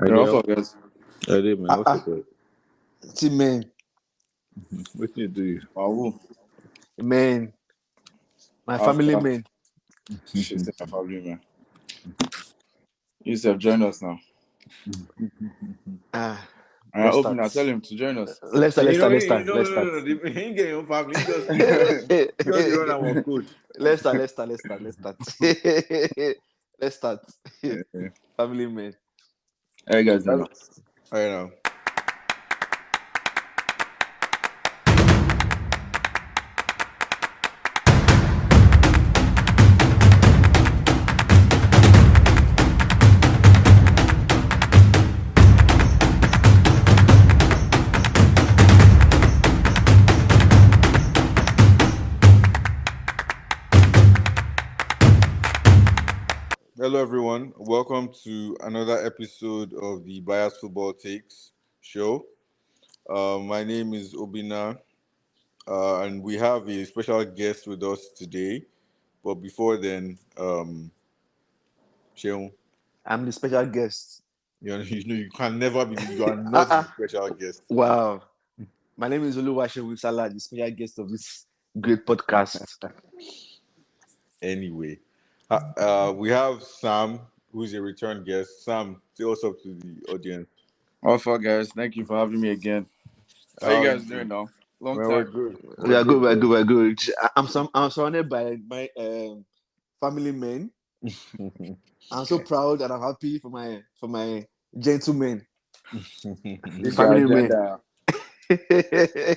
I You're did. off, guys. I did, man. What's up, bro? See, man, What you do? Wow. man, my family, After man. shit in my family, man. You have joined us now. Ah, I let's hope start. now tell him to join us. Let's start. Let's start. Let's start. No, Let's no, start. no, no. He ain't getting your family. He just run our coach. Let's start. Let's start. Let's start. Let's start. Let's start. Family, man. How you guys doing? I know. Hello, everyone. Welcome to another episode of the Bias Football Takes show. My name is Obina, and we have a special guest with us today. But before then, Sheung, I'm the special guest. you can never be. You are not the special guest. Wow. My name is Oluwaseun Winsala, the special guest of this great podcast. Anyway, we have Sam, who's a return guest. Sam, say what's up to the audience. Off, guys. Thank you for having me again. How you guys doing now? Long Well, we're time. good. We are good. We're good. I'm surrounded by my family men. I'm so proud and I'm happy for my gentlemen. The family men.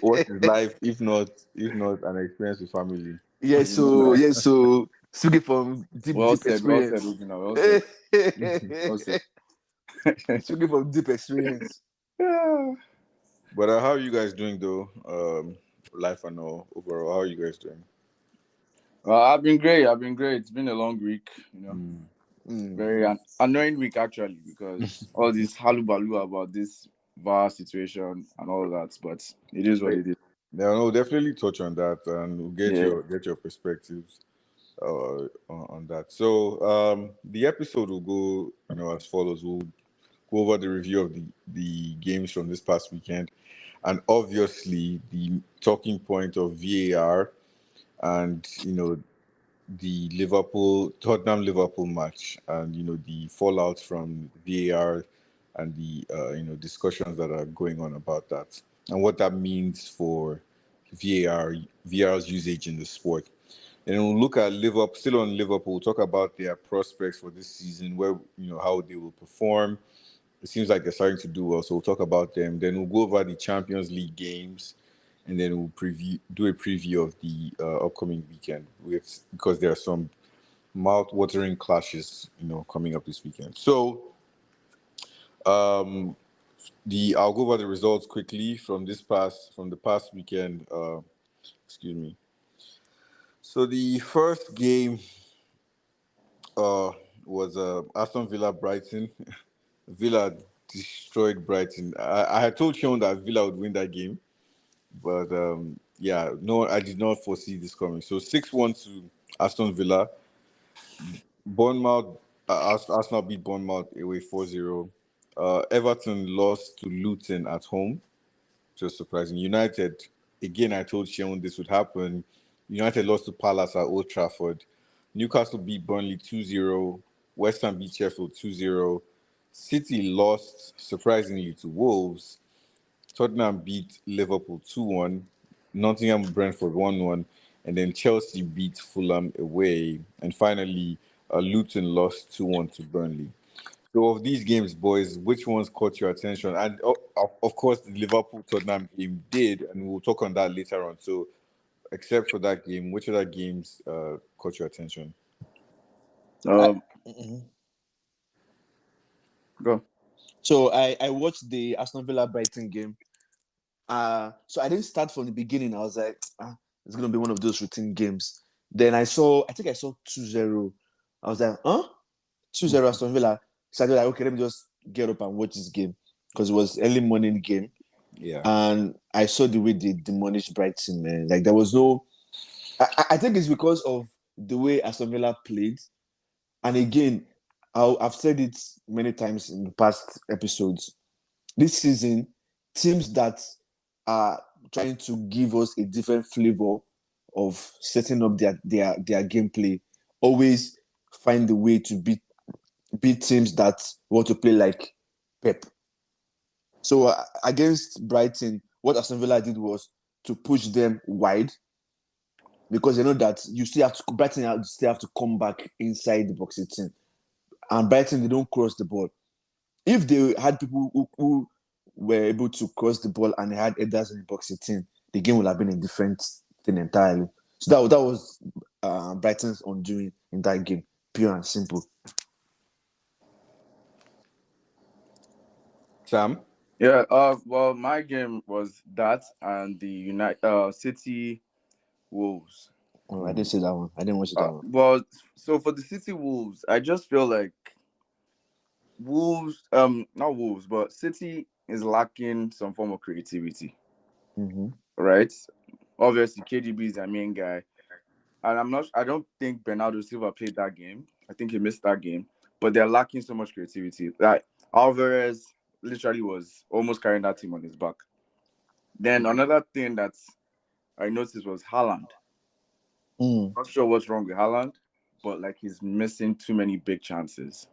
What is life if not an experience with family? Yes, so speaking from deep experience. Obina. Well said. Well said. Speaking from deep experience. But how are you guys doing though? Life and all overall, how are you guys doing? I've been great. It's been a long week, Very annoying week actually, because all this halubalu about this VAR situation and all that, but it is what it is. Yeah, no, definitely touch on that and we'll get your perspectives on that. So the episode will go as follows. We'll go over the review of the games from this past weekend, and obviously the talking point of VAR and the Tottenham Liverpool match, and the fallout from VAR and the discussions that are going on about that and what that means for VAR's usage in the sport. And we'll look at Liverpool, still on Liverpool, talk about their prospects for this season, where how they will perform. It seems like they're starting to do well, so we'll talk about them. Then we'll go over the Champions League games, and then we'll do a preview of the upcoming weekend because there are some mouth-watering clashes, coming up this weekend. So, I'll go over the results quickly from the past weekend. Excuse me. So the first game was Aston Villa Brighton. Villa destroyed Brighton. I had told Sean that Villa would win that game, but no, I did not foresee this coming. So 6-1 to Aston Villa. Bournemouth, Arsenal beat Bournemouth away 4-0. Everton lost to Luton at home, which was surprising. United, again, I told Sean this would happen. United lost to Palace at Old Trafford. Newcastle beat Burnley 2-0. West Ham beat Sheffield 2-0. City lost, surprisingly, to Wolves. Tottenham beat Liverpool 2-1. Nottingham Brentford 1-1. And then Chelsea beat Fulham away. And finally, Luton lost 2-1 to Burnley. So of these games, boys, which ones caught your attention? And of course, the Liverpool-Tottenham game did, and we'll talk on that later on. So except for that game, which other games caught your attention? Go. So I watched the Aston Villa Brighton game. So I didn't start from the beginning. I was like, it's gonna be one of those routine games. Then I think I saw 2-0. I was like, 2-0 Aston Villa. So I was like, okay, let me just get up and watch this game because it was early morning game. Yeah. And I saw the way they demolished Brighton, man. Like there was no. I think it's because of the way Aston Villa played, and again, I've said it many times in the past episodes. This season, teams that are trying to give us a different flavor of setting up their gameplay always find the way to beat teams that want to play like Pep. So against Brighton, what Aston Villa did was to push them wide because they know that Brighton still have to come back inside the box 18. And Brighton, they don't cross the ball. If they had people who were able to cross the ball and they had headers in the box 18, the game would have been a different thing entirely. So that was Brighton's undoing in that game, pure and simple. Sam? Yeah, well, my game was that and the City Wolves. Oh, I didn't see that one. I didn't watch that one. Well, so for the City Wolves, I just feel like Wolves, not Wolves, but City is lacking some form of creativity, right? Obviously, KDB is their main guy, and I don't think Bernardo Silva played that game. I think he missed that game, but they're lacking so much creativity. Like Alvarez literally was almost carrying that team on his back. Then another thing that I noticed was Haaland. Not sure what's wrong with Haaland, but like he's missing too many big chances.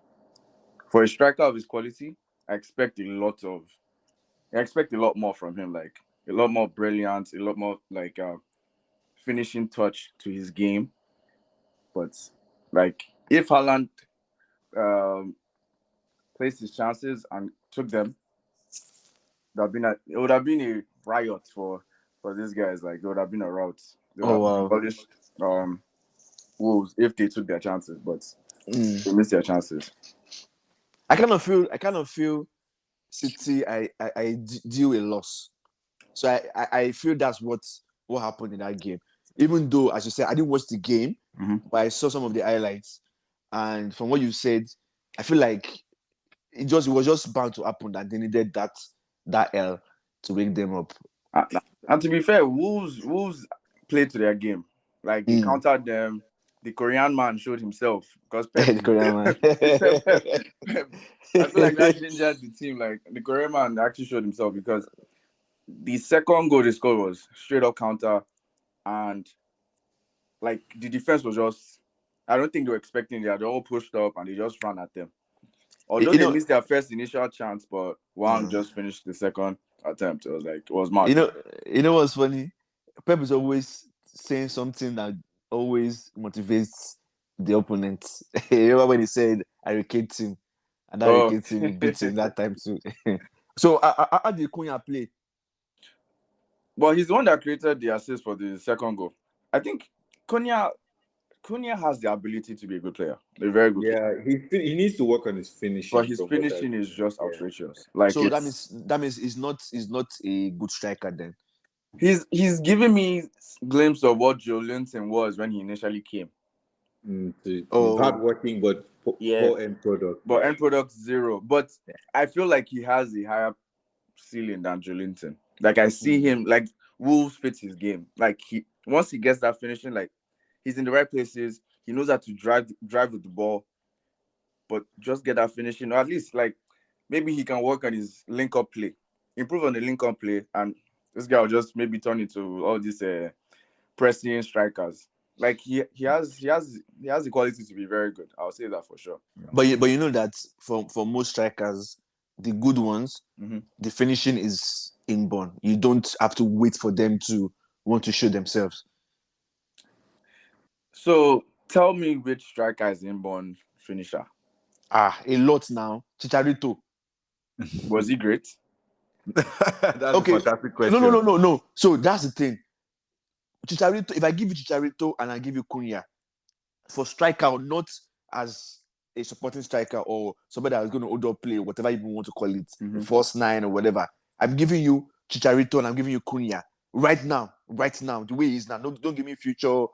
For a striker of his quality, I expect a lot more from him. Like a lot more brilliance, a lot more like finishing touch to his game. But like if Haaland um, placed his chances and took them, it would have been a riot for these guys. Like it would have been a rout. They would have demolished Wolves if they took their chances, but they missed their chances. I kind of feel City. I deal a loss, so I feel that's what happened in that game. Even though, as you said, I didn't watch the game, but I saw some of the highlights, and from what you said, I feel like it was just bound to happen that they needed that L to wake them up. And to be fair, Wolves played to their game. Like they countered them. The Korean man showed himself because Pep. The Korean man. I feel like that gingered the team. Like the Korean man actually showed himself because the second goal they scored was straight up counter, and like the defense was just. I don't think they were expecting that. They all pushed up and they just ran at them. Although they missed their first initial chance, but Wang just finished the second attempt. It was mad. You know what's funny? Pep is always saying something that always motivates the opponent. You remember when he said, "I recate him," and that recate him, he beat him that time too. So how did Cunha play? Well, he's the one that created the assist for the second goal. I think Cunha has the ability to be a good player, a very good player. He needs to work on his finishing. But his finishing is just outrageous. Like so that means he's not a good striker then. He's giving me glimpse of what Joe Linton was when he initially came. Hard working, but poor end product. But end product zero. But I feel like he has a higher ceiling than Joe Linton. Like I see him, like Wolves fits his game. Like once he gets that finishing, like he's in the right places. He knows how to drive with the ball, but just get that finishing, or at least like maybe he can work on his link up play, improve on the link up play, and this guy will just maybe turn into all these pressing strikers. Like he has the quality to be very good. I'll say that for sure. But you know that for most strikers, the good ones, the finishing is inborn. You don't have to wait for them to want to show themselves. So tell me which striker is inborn finisher? A lot now. Chicharito. Was he great? That's a fantastic question. No. So that's the thing. Chicharito, if I give you Chicharito and I give you Cunha, for striker, not as a supporting striker or somebody that's going to hold up play, whatever you want to call it, first nine or whatever, I'm giving you Chicharito and I'm giving you Cunha right now, the way he is now. No, don't give me future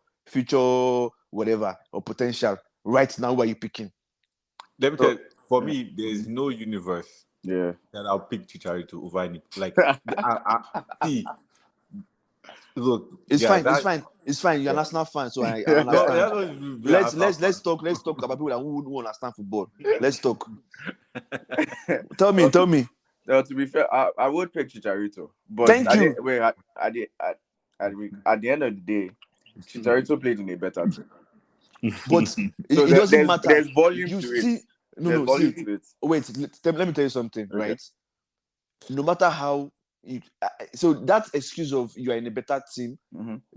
whatever or potential. Right now, what are you picking? Let me tell you, for me, there is no universe that I'll pick Chicharito over any. Like, see, Look, It's yeah, fine. It's fine. It's fine. You're an Yeah. Arsenal fan, so I no, understand. that's what you be an Arsenal Let's fan. talk. Let's talk about people that who understand football. Let's talk. Well, Tell me. to be fair, I would pick Chicharito, but Thank you. at the end of the day, Chicharito played in a better team. But So it doesn't matter. there's volume You to it. see, There's no. volume See, to it. wait. Let me tell you something. Okay. Right. No matter how you, so that excuse of you are in a better team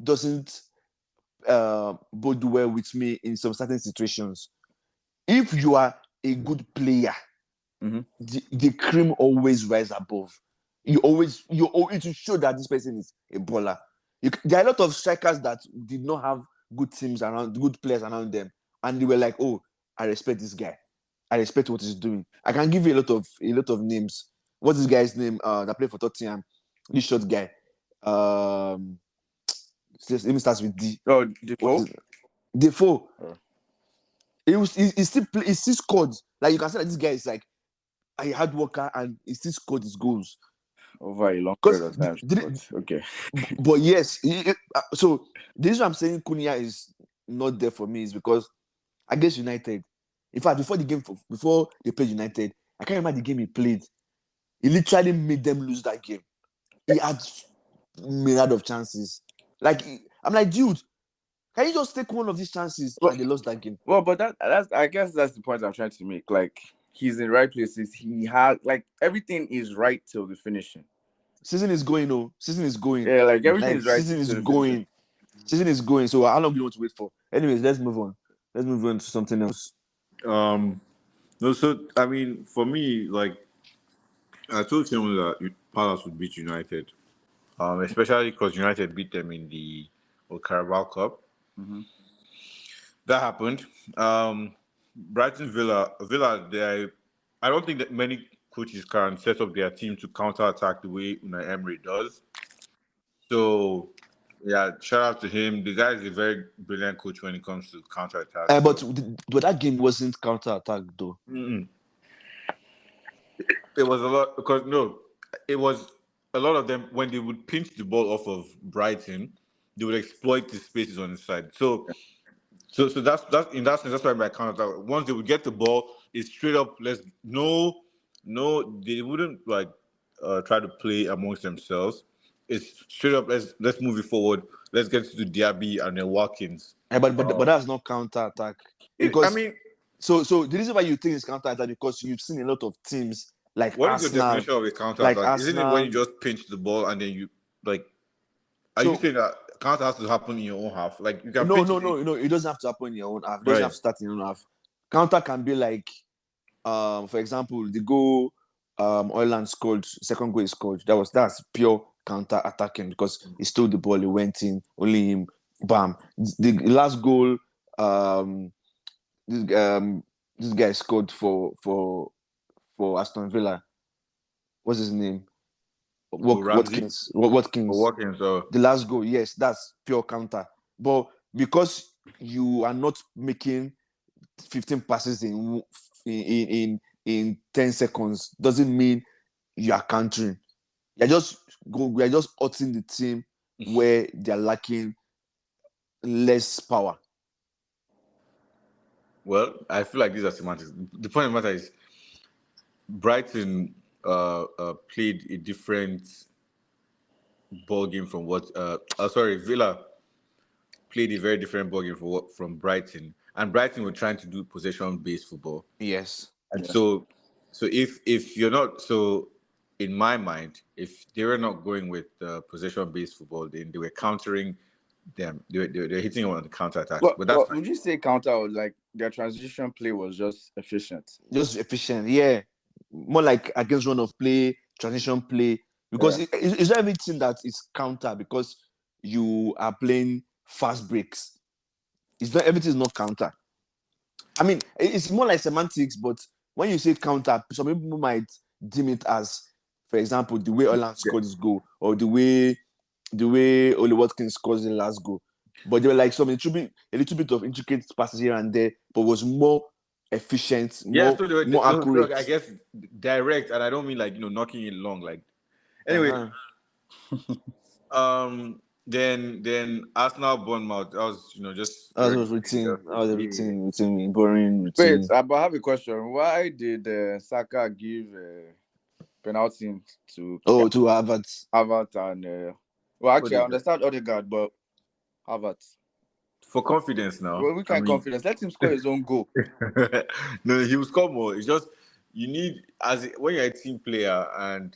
doesn't bode well with me in some certain situations. If you are a good player, the cream always rise above. You always it will show that this person is a baller. There are a lot of strikers that did not have good teams around, good players around them, and they were like, "Oh, I respect this guy. I respect what he's doing." I can give you a lot of names. What's this guy's name? That played for Tottenham. This short guy. Let me start with D. Oh, Defoe. Defoe. Oh. He still scored. Like, you can say that this guy is like a hard worker and he still scored his goals Over a long period of time. Okay. But yes, so the reason I'm saying Cunha is not there for me is because against United, in fact, before they played United, I can't remember the game he played. He literally made them lose that game. He had myriad of chances. Like, I'm like, dude, can you just take one of these chances and they lost that game? Well, but that's I guess that's the point I'm trying to make. Like, he's in the right places. He has, like, everything is right till the finishing. Season is going, oh. Season is going. Yeah, like, everything is right. Season is going. Season is going. So how long do you want to wait for? Anyways, let's move on. Let's move on to something else. No, so I mean, for me, like I told him that Palace would beat United, especially because United beat them in the Carabao Cup. That happened. Brighton Villa. I don't think that many coaches can set up their team to counter attack the way Unai Emery does. So, yeah, shout out to him. The guy is a very brilliant coach when it comes to counter attack. But that game wasn't counter attack though. It was a lot because it was a lot of them when they would pinch the ball off of Brighton, they would exploit the spaces on the side. So that's in that sense that's why my counter attack. Once they would get the ball, it's straight up. They wouldn't like try to play amongst themselves. It's straight up. Let's move it forward. Let's get to Diaby and then Watkins. But that's not counter attack because so the reason why you think it's counter attack because you've seen a lot of teams like what Arsenal. Is your definition of a counter attack? Isn't it when you just pinch the ball and then you like? Are you saying that counter has to happen in your own half? Like you can no, it doesn't have to happen in your own half. It doesn't have to start in your own half. Counter can be like, for example, the goal Oyland scored, second goal he scored. That's pure counter attacking because he stole the ball, he went in, only him, bam. The last goal, this guy scored for Aston Villa. What's his name? Watkins. The last goal, yes, that's pure counter. But because you are not making 15 passes in 10 seconds, doesn't mean you are countering. We are just hurting the team where they are lacking less power. Well, I feel like these are semantics. The point of the matter is Brighton played a different ball game from what Villa played a very different ball game from Brighton. And Brighton were trying to do possession-based football. Yes. And so if you're not in my mind, if they were not going with possession-based football, then they were countering them. They're hitting on the counter attacks. But that's would you say counter or like their transition play was just efficient? Just efficient, yeah. More like against run of play, transition play. Because it's not everything that is counter because you are playing fast breaks. It's not everything is not counter. I mean, it's more like semantics, but when you say counter, some people might deem it as, for example, the way Oyland scored his goal or the way Oluwaseun scores the last goal. But there were like a little bit of intricate passes here and there, but was more efficient, more accurate. I guess direct, and I don't mean like knocking it long. Like anyway, Then Arsenal Bournemouth. That was just That very was routine. That was a yeah. routine, boring Wait, routine. but I have a question. Why did Saka give penalty to To Havertz. Havertz and well, actually, I Odegaard. understand Odegaard, but Havertz. For confidence now. Well, we I can mean, confidence. Let him score his own goal. no, he will score more. It's just you need when you're a team player and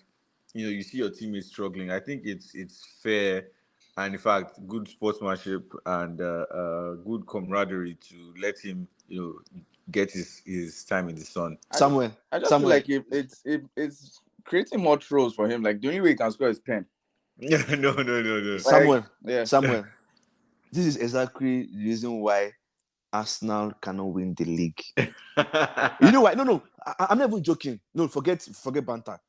you see your teammates struggling. I think it's fair and in fact good sportsmanship and good camaraderie to let him get his time in the sun. I just feel like it's creating more trolls for him. Like the only way he can score is pen. No. Samuel. This is exactly the reason why Arsenal cannot win the league. You know why? No. I'm not even joking. No, forget banter.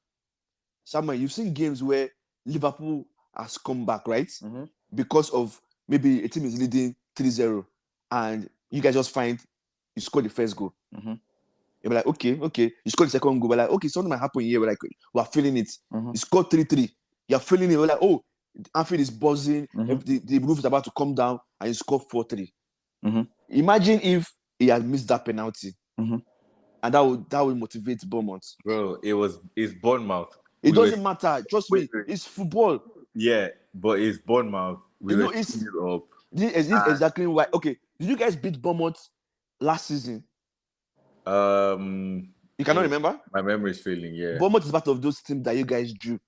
Samuel, you've seen games where Liverpool has come back, right? Mm-hmm. Because of maybe a team is leading 3-0 and you guys just find you score the first goal. Mm-hmm. You're like, okay. You score the second goal. We're like, okay, something might happen here. We're feeling it. Mm-hmm. You score 3-3. You're feeling it. We're like, oh, Anfield is buzzing. Mm-hmm. The roof is about to come down and you score 4-3. Mm-hmm. Imagine if he had missed that penalty. Mm-hmm. And that would motivate Bournemouth. Bro, it's Bournemouth. It doesn't matter. Trust me, it's football. Yeah, but it's Bournemouth. We were it's 2-0 up. This is exactly why. Okay, did you guys beat Bournemouth last season? You cannot remember? My memory is failing. Yeah, Bournemouth is part of those teams that you guys drew.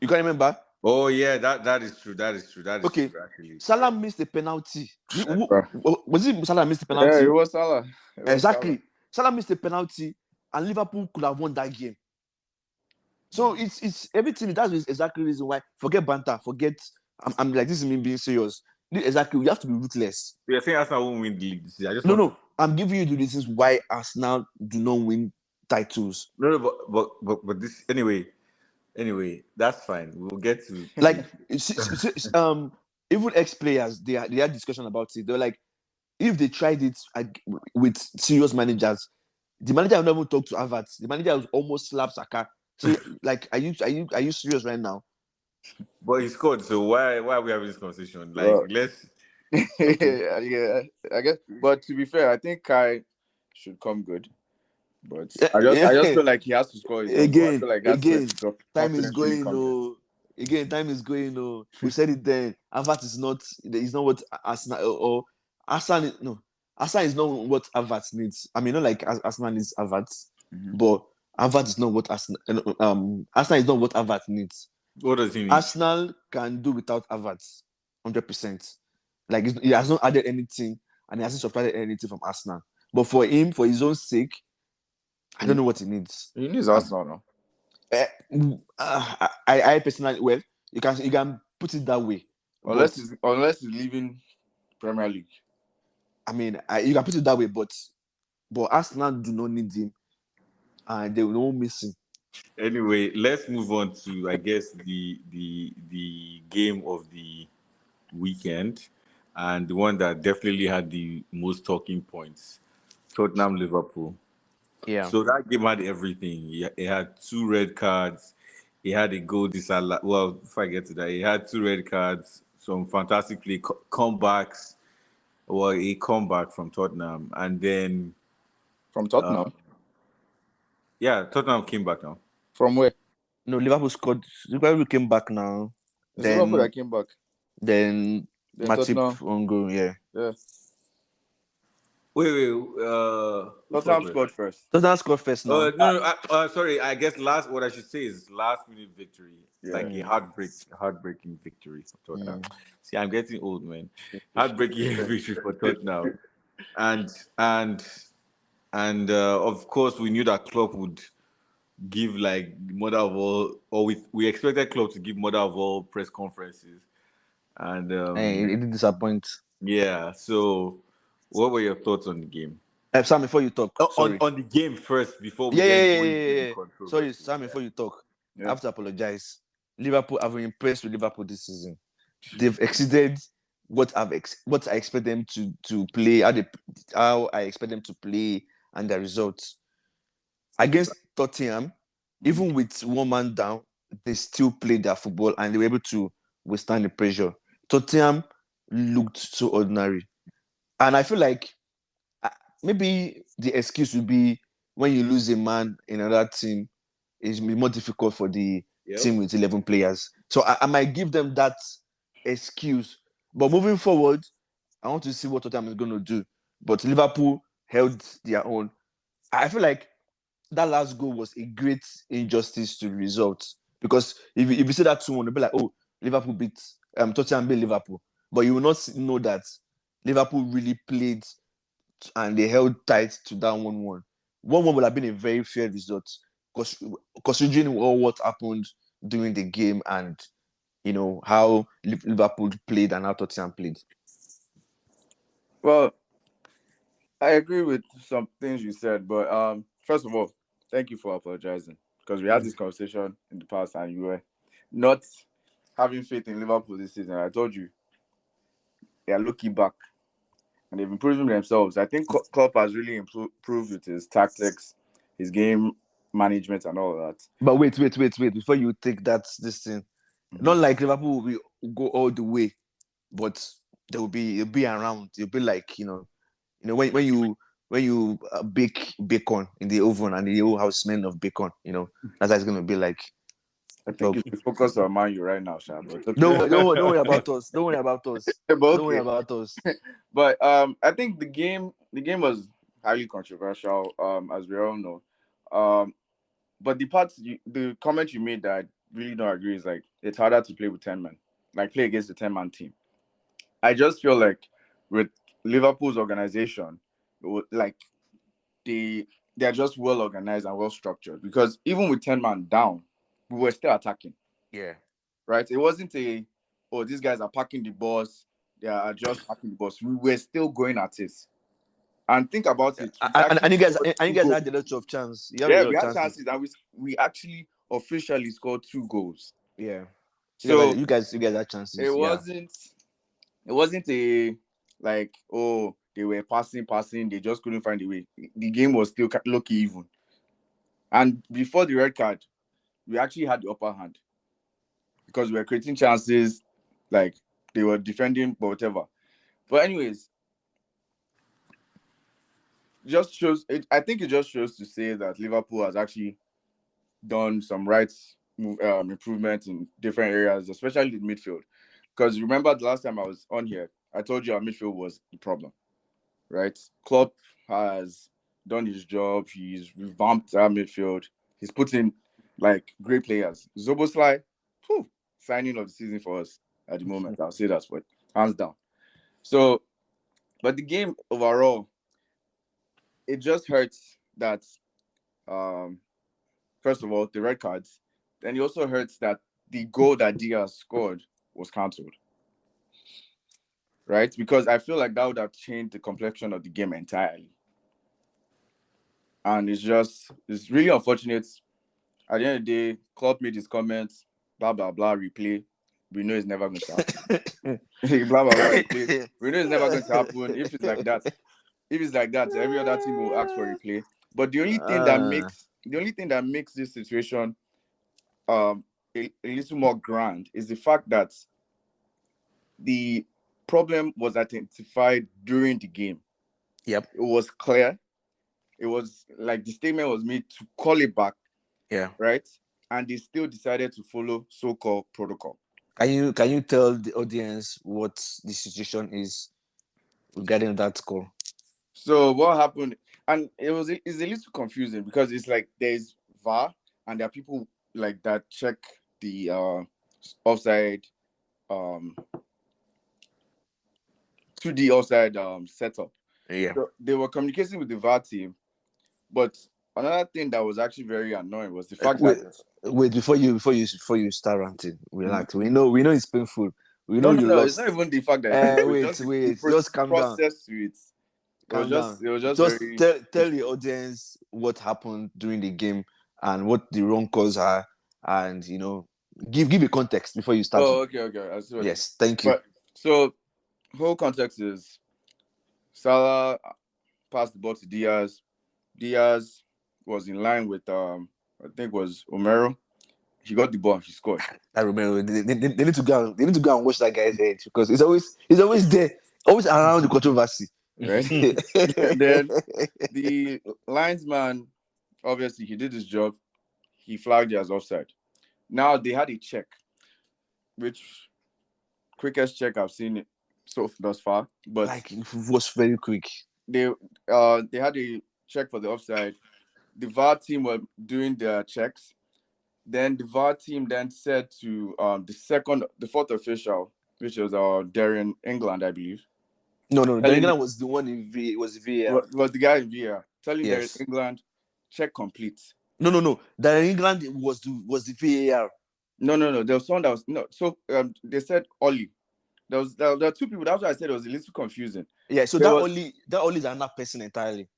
You can't remember? Oh yeah, that is true. That is true. Okay. True, actually. Salah missed a penalty. Was it Salah missed a penalty? Yeah, it was Salah. Exactly. Salah missed a penalty, and Liverpool could have won that game. So it's everything. That's exactly the reason why. Forget banter. Forget. I'm like, this is me being serious. Exactly. We have to be ruthless. You're saying Arsenal won't win the league. No. I'm giving you the reasons why Arsenal do not win titles. No, but this anyway, that's fine. We'll get to like even ex-players. They had discussion about it. They're like, if they tried it with serious managers, the manager will never talk to Havertz. The manager will almost slap Saka. So, like, are you serious right now? But he scored, so why are we having this conversation? Like, let's. Yeah, I guess. But to be fair, I think Kai should come good. But I just feel like he has to score his again. Time is going. Time is going. We said it then. Havertz is not what Arsenal or Arsenal. No, Arsenal is not what Havertz needs. I mean, not like Arsenal needs Havertz, but Havertz is not what Arsenal. Arsenal is not what Havertz needs. What does he need? Arsenal can do without Havertz, 100%. Like he has not added anything, and he hasn't subtracted anything from Arsenal. But for him, for his own sake, I don't know what he needs. He needs Arsenal, no? I personally, well, you can put it that way. Unless he's leaving Premier League. I mean, you can put it that way, but Arsenal do not need him, and they will not miss him. Anyway, let's move on to, I guess, the game of the weekend, and the one that definitely had the most talking points: Tottenham Liverpool. Yeah. So that game had everything. It had 2 red cards. It had a goal disallowed. Well, if I get to that, it had 2 red cards. Some fantastic play comebacks. Well, a comeback from Tottenham, and then from Tottenham. Yeah, Tottenham came back now. From where? No, Liverpool scored. Liverpool came back now. It's Liverpool that came back. Then Matip on goal, yeah. Wait. Tottenham scored first. Tottenham scored first now. No. Sorry. I guess what I should say is last minute victory. Like a heartbreaking victory for Tottenham. See, I'm getting old, man. Heartbreaking victory for Tottenham. And of course, we knew that Klopp would give like mother of all, or we expected Klopp to give mother of all press conferences, and it didn't disappoint. Yeah. So, what were your thoughts on the game? Sam, before you talk, on the game first before we yeah. Sorry, Sam, before you talk, I have to apologize. Liverpool, I've been impressed with Liverpool this season. They've exceeded what I expect them to play, how I expect them to play, and the results. Against Tottenham, even with one man down, they still played their football and they were able to withstand the pressure. Tottenham looked so ordinary. And I feel like maybe the excuse would be when you lose a man in another team, it's more difficult for the team with 11 players. So I might give them that excuse. But moving forward, I want to see what Tottenham is going to do. But Liverpool held their own. I feel like that last goal was a great injustice to the result. Because if you see that 2-1, you'll be like, oh, Liverpool beat Tottenham beat Liverpool. But you will not know that Liverpool really played and they held tight to that 1-1. 1-1 would have been a very fair result, considering all what happened during the game and how Liverpool played and how Tottenham played. Well, I agree with some things you said, but first of all, thank you for apologizing because we had this conversation in the past and you were not having faith in Liverpool this season. I told you they are looking back and they've improved themselves. I think Klopp has really improved with his tactics, his game management, and all of that. But wait, before you take this thing, not like Liverpool will go all the way, but it'll be around. It'll be like when you bake bacon in the oven and the whole house smell of bacon, that's how it's gonna be like. I think you should focus on Man U right now, Sha. But okay. Don't worry about us. Don't worry about us. But okay. Don't worry about us. But I think the game was highly controversial, as we all know. But the comment you made that I really don't agree is like it's harder to play with 10 men, like play against the 10-man team. I just feel like with Liverpool's organization, like they're just well organized and well structured because even with 10 man down, we were still attacking. Yeah. Right? It wasn't these guys are packing the bus, they are just packing the bus. We were still going at it. And think about it. And you guys had a lot of chance. We had chances and we actually officially scored 2 goals. Yeah. So you guys had chances. It wasn't a like, oh, they were passing, they just couldn't find a way. The game was still lucky even. And before the red card, we actually had the upper hand because we were creating chances, like they were defending, but whatever. But anyways, I think it just shows to say that Liverpool has actually done some improvement in different areas, especially the midfield. Because remember the last time I was on here, I told you our midfield was the problem, right? Klopp has done his job. He's revamped our midfield. He's put in like great players. Szoboszlai, signing of the season for us at the moment. I'll say that's what, hands down. So, but the game overall, it just hurts that, first of all, the red cards. Then it also hurts that the goal that Diaz scored was cancelled. Right? Because I feel like that would have changed the complexion of the game entirely. And it's really unfortunate. At the end of the day, Klopp made his comments, blah, blah, blah, replay. We know it's never going to happen. Blah, blah, blah, replay. We know it's never going to happen. If it's like that, every other team will ask for replay. But the only thing that makes this situation a little more grand is the fact that the problem was identified during the game. Yep. It was clear. It was like the statement was made to call it back. Yeah. Right? And they still decided to follow so-called protocol. Can you tell the audience what the situation is regarding that call? So what happened? And it's a little confusing because it's like there's VAR and there are people like that check the offside 2D offside setup. Yeah. So they were communicating with the VAR team, but another thing that was actually very annoying was the fact wait before you start ranting, relax. We know it's painful. We know you lost. It's not even the fact that wait, just calm down. Calm down. It was just tell the audience what happened during the game and what the wrong calls are, and give a context before you start. Oh, okay. Yes, thank you. So whole context is Salah passed the ball to Diaz. Diaz was in line with I think was Romero, he got the ball, he scored. I remember they need to go and watch that guy's head because he's always there, always around the controversy. Right? Then the linesman, obviously, he did his job. He flagged it as offside. Now they had a check, which quickest check I've seen it so thus far. But Like it was very quick. they had a check for the offside. The VAR team were doing their checks. Then the VAR team then said to the fourth official, which was Darren England, I believe. No, the England was the one was VAR. Was the guy in VAR telling Darren Yes. England, check complete. No. The England was the VAR. No. There was someone that was no. So they said Oli. There were two people. That's why I said it was a little confusing. Yeah. So Oli is another person entirely.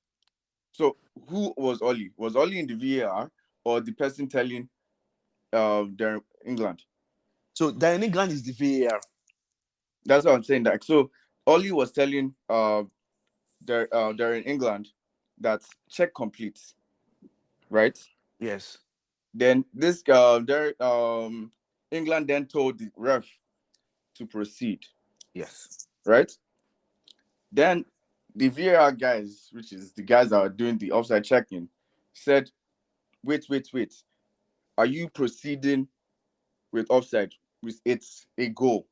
So who was Oli? Was Oli in the VAR or the person telling Darren England? So Darren England is the VAR. That's what I'm saying. That so Oli was telling Darren England that check complete, right? Yes. Then this England then told the ref to proceed. Yes. Right? Then the VAR guys, which is the guys that are doing the offside checking, said, wait. Are you proceeding with offside with it's a goal?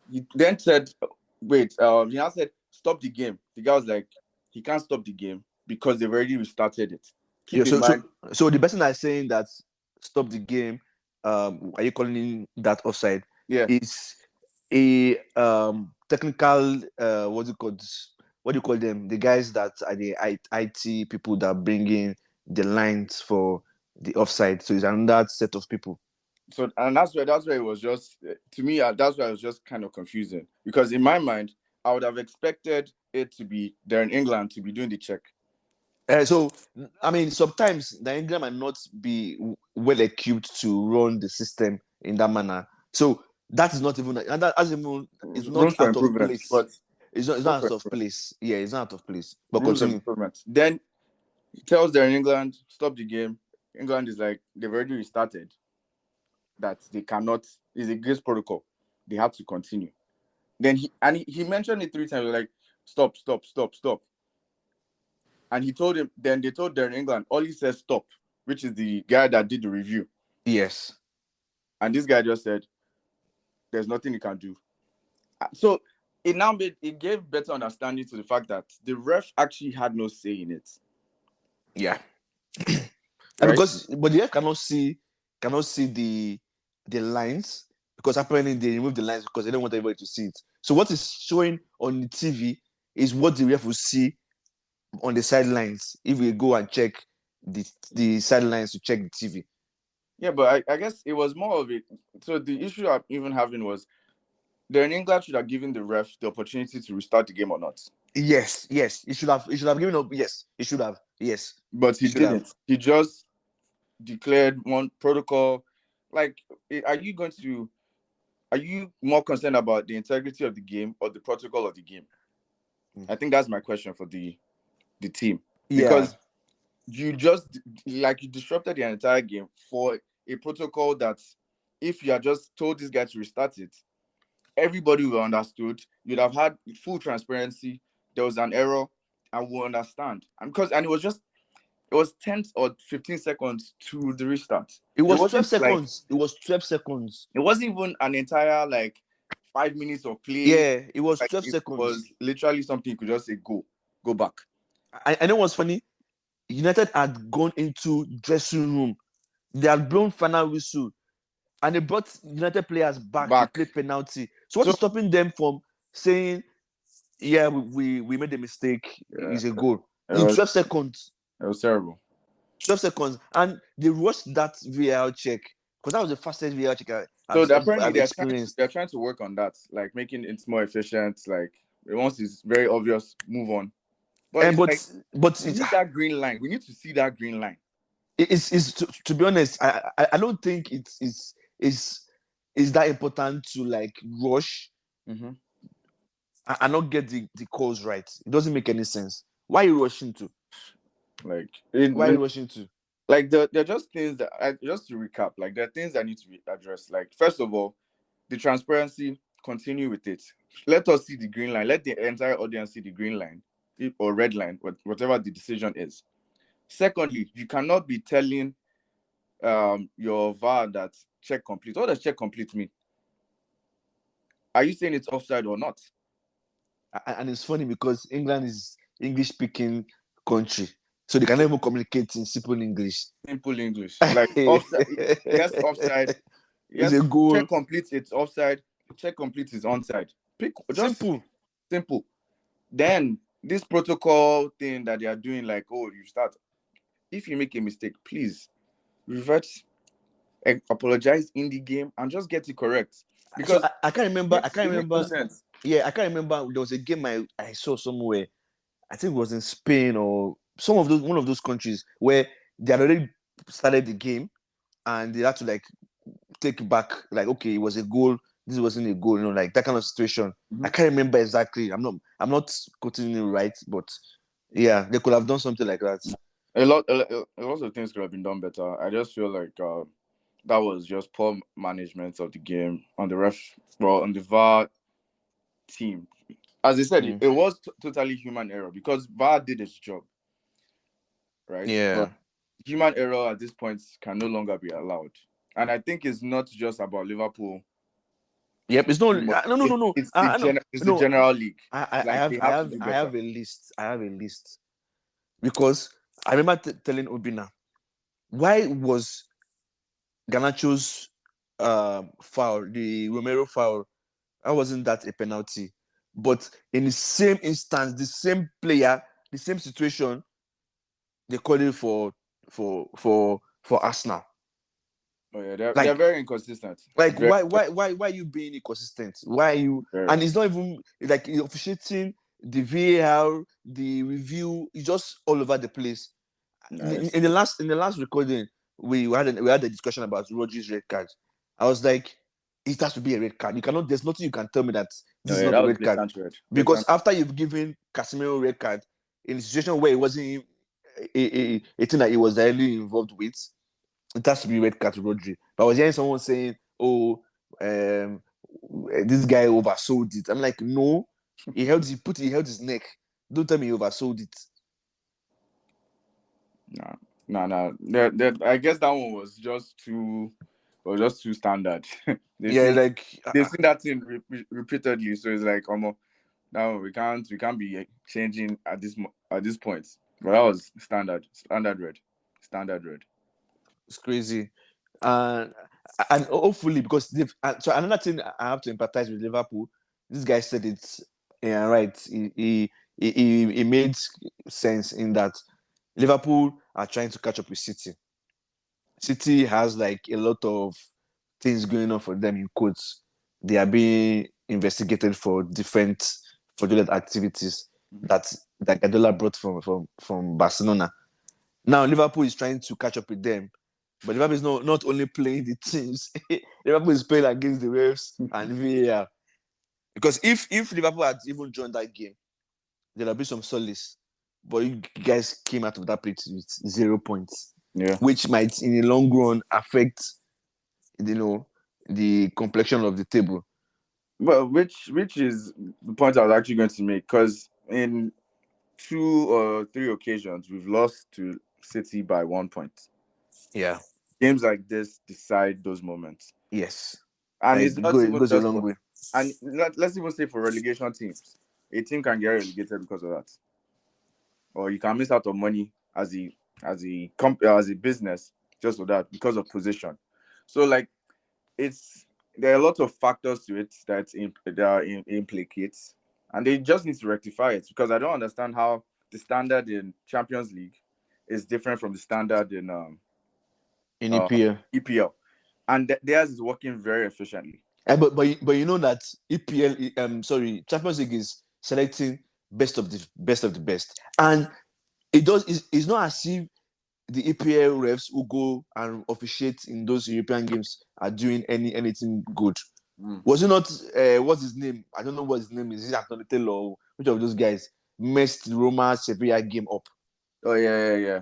He then said, wait, he now said, stop the game. The guy was like, he can't stop the game because they've already restarted it. Keep in mind. So the person that's saying that stop the game, are you calling that offside? Yeah. Is a technical what do you call them? The guys that are the IT people that bring in the lines for the offside. So it's another set of people. So and that's where it was just to me. That's why it was just kind of confusing because in my mind I would have expected it to be there in England to be doing the check. So I mean, sometimes the England might not be well equipped to run the system in that manner. So that is not even and that as even it's not out of place. But it's not out of place. Yeah, it's not out of place. But rules of continue. improvement. Then he tells there in England, stop the game. England is like they've already restarted. That they cannot is against protocol. They have to continue. Then he mentioned it 3 times, like stop. And he told him, then they told Darren England, all he says stop, which is the guy that did the review. Yes. And this guy just said, there's nothing he can do. So it gave better understanding to the fact that the ref actually had no say in it. Yeah. Right? But the ref cannot see the lines because apparently they remove the lines because they don't want everybody to see it. So what is showing on the TV is what the ref will see on the sidelines if we go and check the sidelines to check the TV. Yeah, but I guess it was more of it. So the issue I'm even having was Darren England should have given the ref the opportunity to restart the game or not. Yes. He should have given up. Yes, he should have. Yes. But he didn't. He just declared one protocol. Like, are you more concerned about the integrity of the game or the protocol of the game? I think that's my question for the team. Because you just you disrupted the entire game for a protocol that if you had just told this guy to restart it, everybody would have understood. You'd have had full transparency. There was an error and we'll understand. And it was 10 or 15 seconds to the restart. It was 12 seconds. It was 12 seconds. It wasn't even an entire 5 minutes of play. Yeah, it was 12 seconds. It was literally something you could just say, go back. I know what's funny. United had gone into dressing room. They had blown final whistle. And they brought United players back to play penalty. So what's stopping them from saying, yeah, we made a mistake, it's a goal. In 12 seconds. It was terrible. 12 seconds. And they rushed that VAR check. Because that was the fastest VAR check apparently they're trying to work on that, making it more efficient. Once it's very obvious, move on. But we need that green line. We need to see that green line. It's to be honest, I don't think it's that important to rush and not get the calls right. It doesn't make any sense. Why are you rushing to? Why are you rushing to? Like there are just things that just to recap, like there are things that need to be addressed. Like first of all, the transparency, continue with it. Let us see the green line. Let the entire audience see the green line or red line, whatever the decision is. Secondly, you cannot be telling your VAR that check complete. What does check complete mean? Are you saying it's offside or not? And it's funny because England is English speaking country, so they can even communicate in simple English. Simple English, like offside. Yes, offside. It's Yes, a goal. check complete. It's offside. Check complete is onside. Pick just Simple. simple. Then this protocol thing that they are doing, like, oh, you start. If you make a mistake, please revert, apologize in the game, and just get it correct. Because so I can't remember. I can't it makes no remember. sense. Yeah, I can't remember. There was a game I saw somewhere. I think it was in Spain or one of those countries where they had already started the game and they had to like take back, like, okay, it was a goal. This wasn't a goal, like that kind of situation. I can't remember exactly. I'm not quoting it right, but yeah, they could have done something like that. A lot of things could have been done better. I just feel like that was just poor management of the game on the on the VAR team. As I said, it was totally human error because VAR did its job, right? Yeah. But human error at this point can no longer be allowed. And I think it's not just about Liverpool. Yep, it's not. No. It's the general league. I Like have they I have to have do I better. have a list. I have a list because I remember telling Obina, why was Ganacho's foul, the Romero foul, why wasn't that a penalty? But in the same instance, the same player, the same situation, they called it for Arsenal. Oh yeah, they're very inconsistent. Like why are you being inconsistent? Why are you? And it's not even like officiating, the VAR, the review, it's just all over the place. Nice. In the last recording, we had a discussion about Rodri's red card. I was like, it has to be a red card. You cannot. There's nothing you can tell me that this is not that a was red card. red. Because after you've given Casemiro red card in a situation where it wasn't a thing that he was directly involved with, it has to be red card to Rodri. But I was hearing someone saying, "Oh, this guy oversold it." I'm like, no, he held his neck. Don't tell me he oversold it. No. I guess that one was just too standard. They've Yeah, seen that thing repeatedly, so it's like, now we can't be changing at this point. But that was standard red. it's crazy. And hopefully, because so another thing I have to empathize with Liverpool. This guy said it's right. He made sense in that Liverpool are trying to catch up with City. City has like a lot of things going on for them in quotes. They are being investigated for different fraudulent activities that Guardiola brought from Barcelona. Now Liverpool is trying to catch up with them, but Liverpool is not only playing the teams. Liverpool is playing against the refs and VAR. Because if Liverpool had even joined that game, there'll be some solace. But you guys came out of that pitch with 0 points. Yeah. Which might in the long run affect the complexion of the table. Well, which is the point I was actually going to make, because in 2 or 3 occasions we've lost to City by 1 point. Yeah. Games like this decide those moments. Yes. And it's not even goes a long way. And let's even say for relegation teams, a team can get relegated because of that. Or you can miss out on money as a business just for that, because of position. So like, there are a lot of factors to it that implicates, and they just need to rectify it, because I don't understand how the standard in Champions League is different from the standard in EPL. EPL, and theirs is working very efficiently. But you know that EPL, Champions League is selecting best of the best, and it's not as if the EPL refs who go and officiate in those European games are doing anything good. Was it not? What's his name? I don't know what his name is. Is it Anthony Taylor or which of those guys messed Roma Sevilla game up? Oh yeah.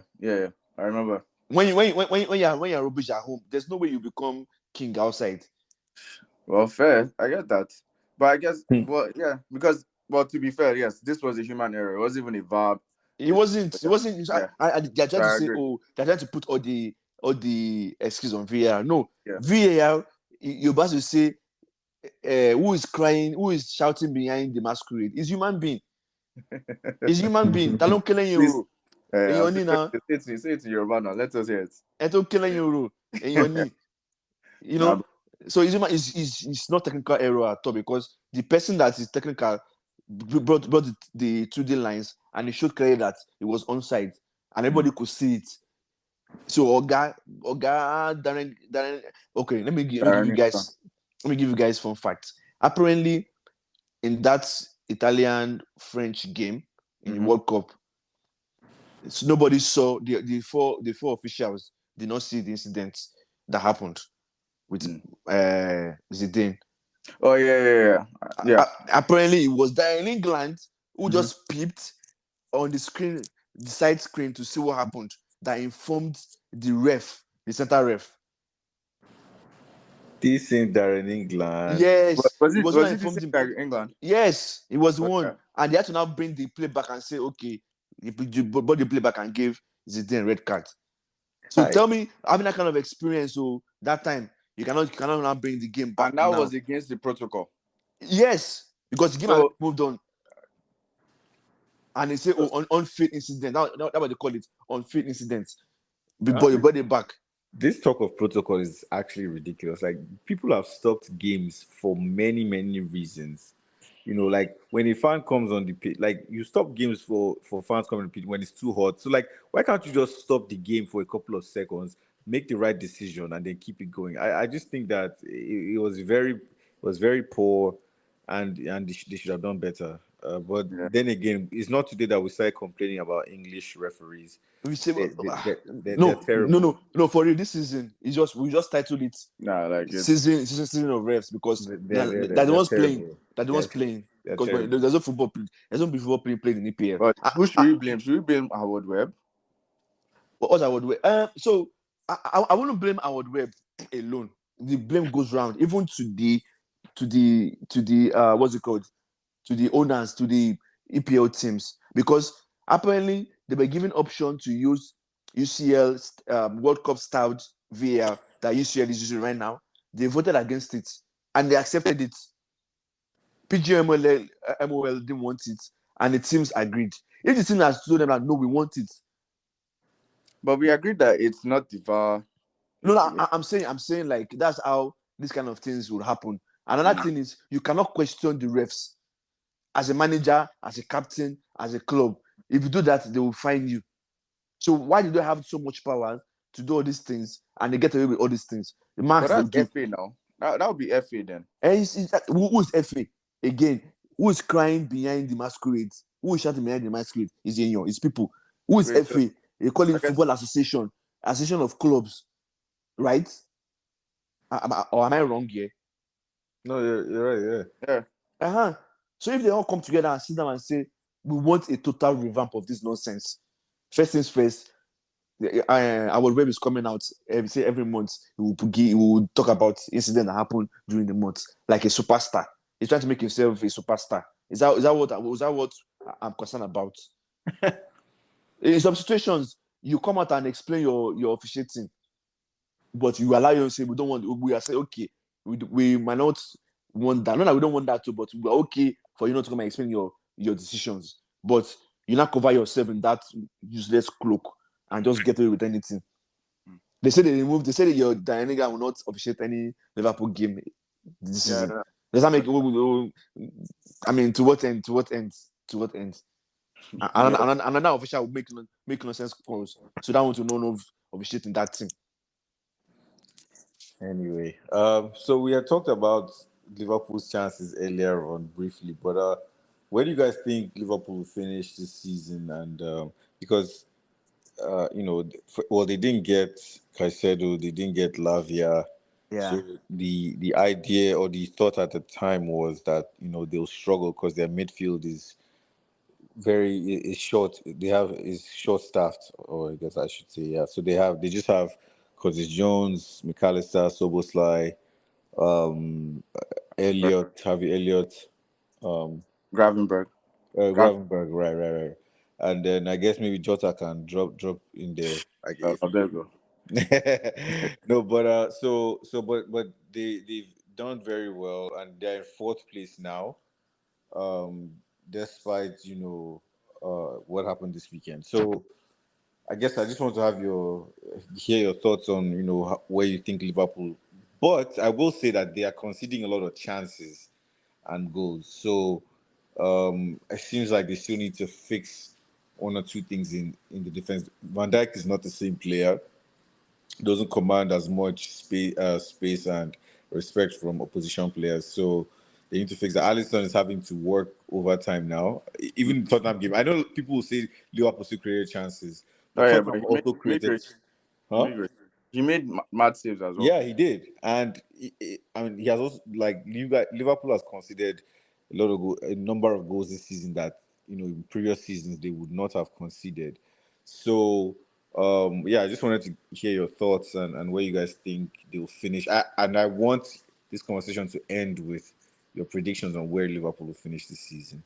I remember. when you're rubbish at home, there's no way you become king outside. Well, fair. I get that, but I guess, Hmm. well, yeah, because, well, to be fair, yes, this was a human error. It wasn't even a verb. It wasn't. It wasn't. Yeah, They're trying to I say, agree. oh, they're trying to put all the excuse on VAR. No, Yeah. VAR. You're about to say, who is crying, who is shouting behind the masquerade? Is human being. Is human being. Talon killing Please, you. In I'll your knee now. say it in Yoruba now. Let us hear it. Eto killing you. In your knee. You Nah, know. So it's not technical error at all because the person that is technical brought the 2D lines and it showed clearly that it was onside and everybody could see it. So Darren. Okay, let me give you guys fun facts. Apparently, in that Italian French game in the World Cup, nobody saw the four officials did not see the incident that happened with Zidane. Oh yeah. Apparently, it was there in England who Mm-hmm. just peeped on the screen, the side screen, to see what happened. That informed the center ref. This in there in England. Yes, Was it it was not the informed same him. guy in England? Yes, it was the one, Okay. and they had to now bring the play back and say, okay, you brought the play back and gave Zidane red card. So Hi. tell me, having that kind of experience, so that time you cannot now bring the game back And that now. was against the protocol. Yes, because the game has So, moved on, and they say, so oh, unfit incident. That's what they call it, unfit incident. Uh, But you brought it back. this talk of protocol is actually ridiculous. Like people have stopped games for many, many reasons. Like when a fan comes on the pitch, like you stop games for fans coming to the pitch when it's too hot. So like, why can't you just stop the game for a couple of seconds, make the right decision, and then keep it going? I just think that it was very poor, and they should have done better. But yeah. then again, it's not today that we start complaining about English referees. We say, They're terrible. no. For real, this season, we just titled it Nah, like it's season of refs because They're, they're, they're, that the they're ones playing, terrible. that the ones They're, playing they're because terrible. there's no football, there's no football played in EPL. but who should we blame? Should we blame Howard Webb? What I would wait. So I wouldn't blame Howard Webb alone. The blame goes round even to the what's it called, to the owners, to the EPL teams, because apparently they were given option to use UCL World Cup styled VAR that UCL is using right now. They voted against it and they accepted it. PGMOL MOL didn't want it, and the teams agreed. If the team has told them that no, we want it. But we agreed that it's not the VAR No, issue. I'm saying like that's how these kind of things will happen. Another thing is you cannot question the refs as a manager, as a captain, as a club. If you do that, they will fine you. So why do they have so much power to do all these things and they get away with all these things? The But max they that's do. FA now. That would be FA then. And who is FA? Again, who is crying behind the masquerade? Who is shouting behind the masquerade? Is it's people. Who is Wait, so FA? They call I it guess Football Association of Clubs, right? Or am I wrong here? No, you're right. yeah. So if they all come together and sit down and say, we want a total revamp of this nonsense. First things first, our web is coming out every month. He will talk about incident that happened during the month, like a superstar. He's trying to make himself a superstar. Is that what I'm concerned about? In some situations, you come out and explain your officiating, but you allow you to say we don't want. We are saying okay, we might not want that. Not that we don't want that too, but we're okay for you not to come and explain your decisions. But you not cover yourself in that useless cloak and just get away with anything. They say They say that your Dianiga will not officiate any Liverpool game this season. Yeah. Does that make? I mean, to what end? To what end? To what end? And another official will make nonsense calls. So that one to know of officiating that thing. Anyway, so we had talked about Liverpool's chances earlier on briefly, but where do you guys think Liverpool will finish this season? And because they didn't get Caicedo, they didn't get Lavia. Yeah. So the idea or the thought at the time was that they'll struggle because their midfield is is short. They have is short staffed, or I guess I should say, yeah. So they just have Curtis Jones, McAllister, Soboslai, um, Elliot, Harvey Elliott, um, Gravenberg. Gravenberg, right. And then I guess maybe Jota can drop in there. Like if There you go. no, but but they've done very well, and they're in fourth place now. Um, despite what happened this weekend. So I guess I just want to have hear your thoughts on where you think Liverpool. But I will say that they are conceding a lot of chances and goals. So it seems like they still need to fix one or two things in the defense. Van Dijk is not the same player, doesn't command as much space and respect from opposition players. So they need to fix that. Alisson is having to work overtime now. Even the Tottenham game, I know people will say Liverpool still created chances, Oh but yeah, but Tottenham also he made created. great. He Huh? made great. He made mad saves as well. Yeah, he did, and I mean, he has also like Liverpool has conceded a number of goals this season that in previous seasons they would not have conceded. So, yeah, I just wanted to hear your thoughts and where you guys think they'll finish. I want this conversation to end with your predictions on where Liverpool will finish this season.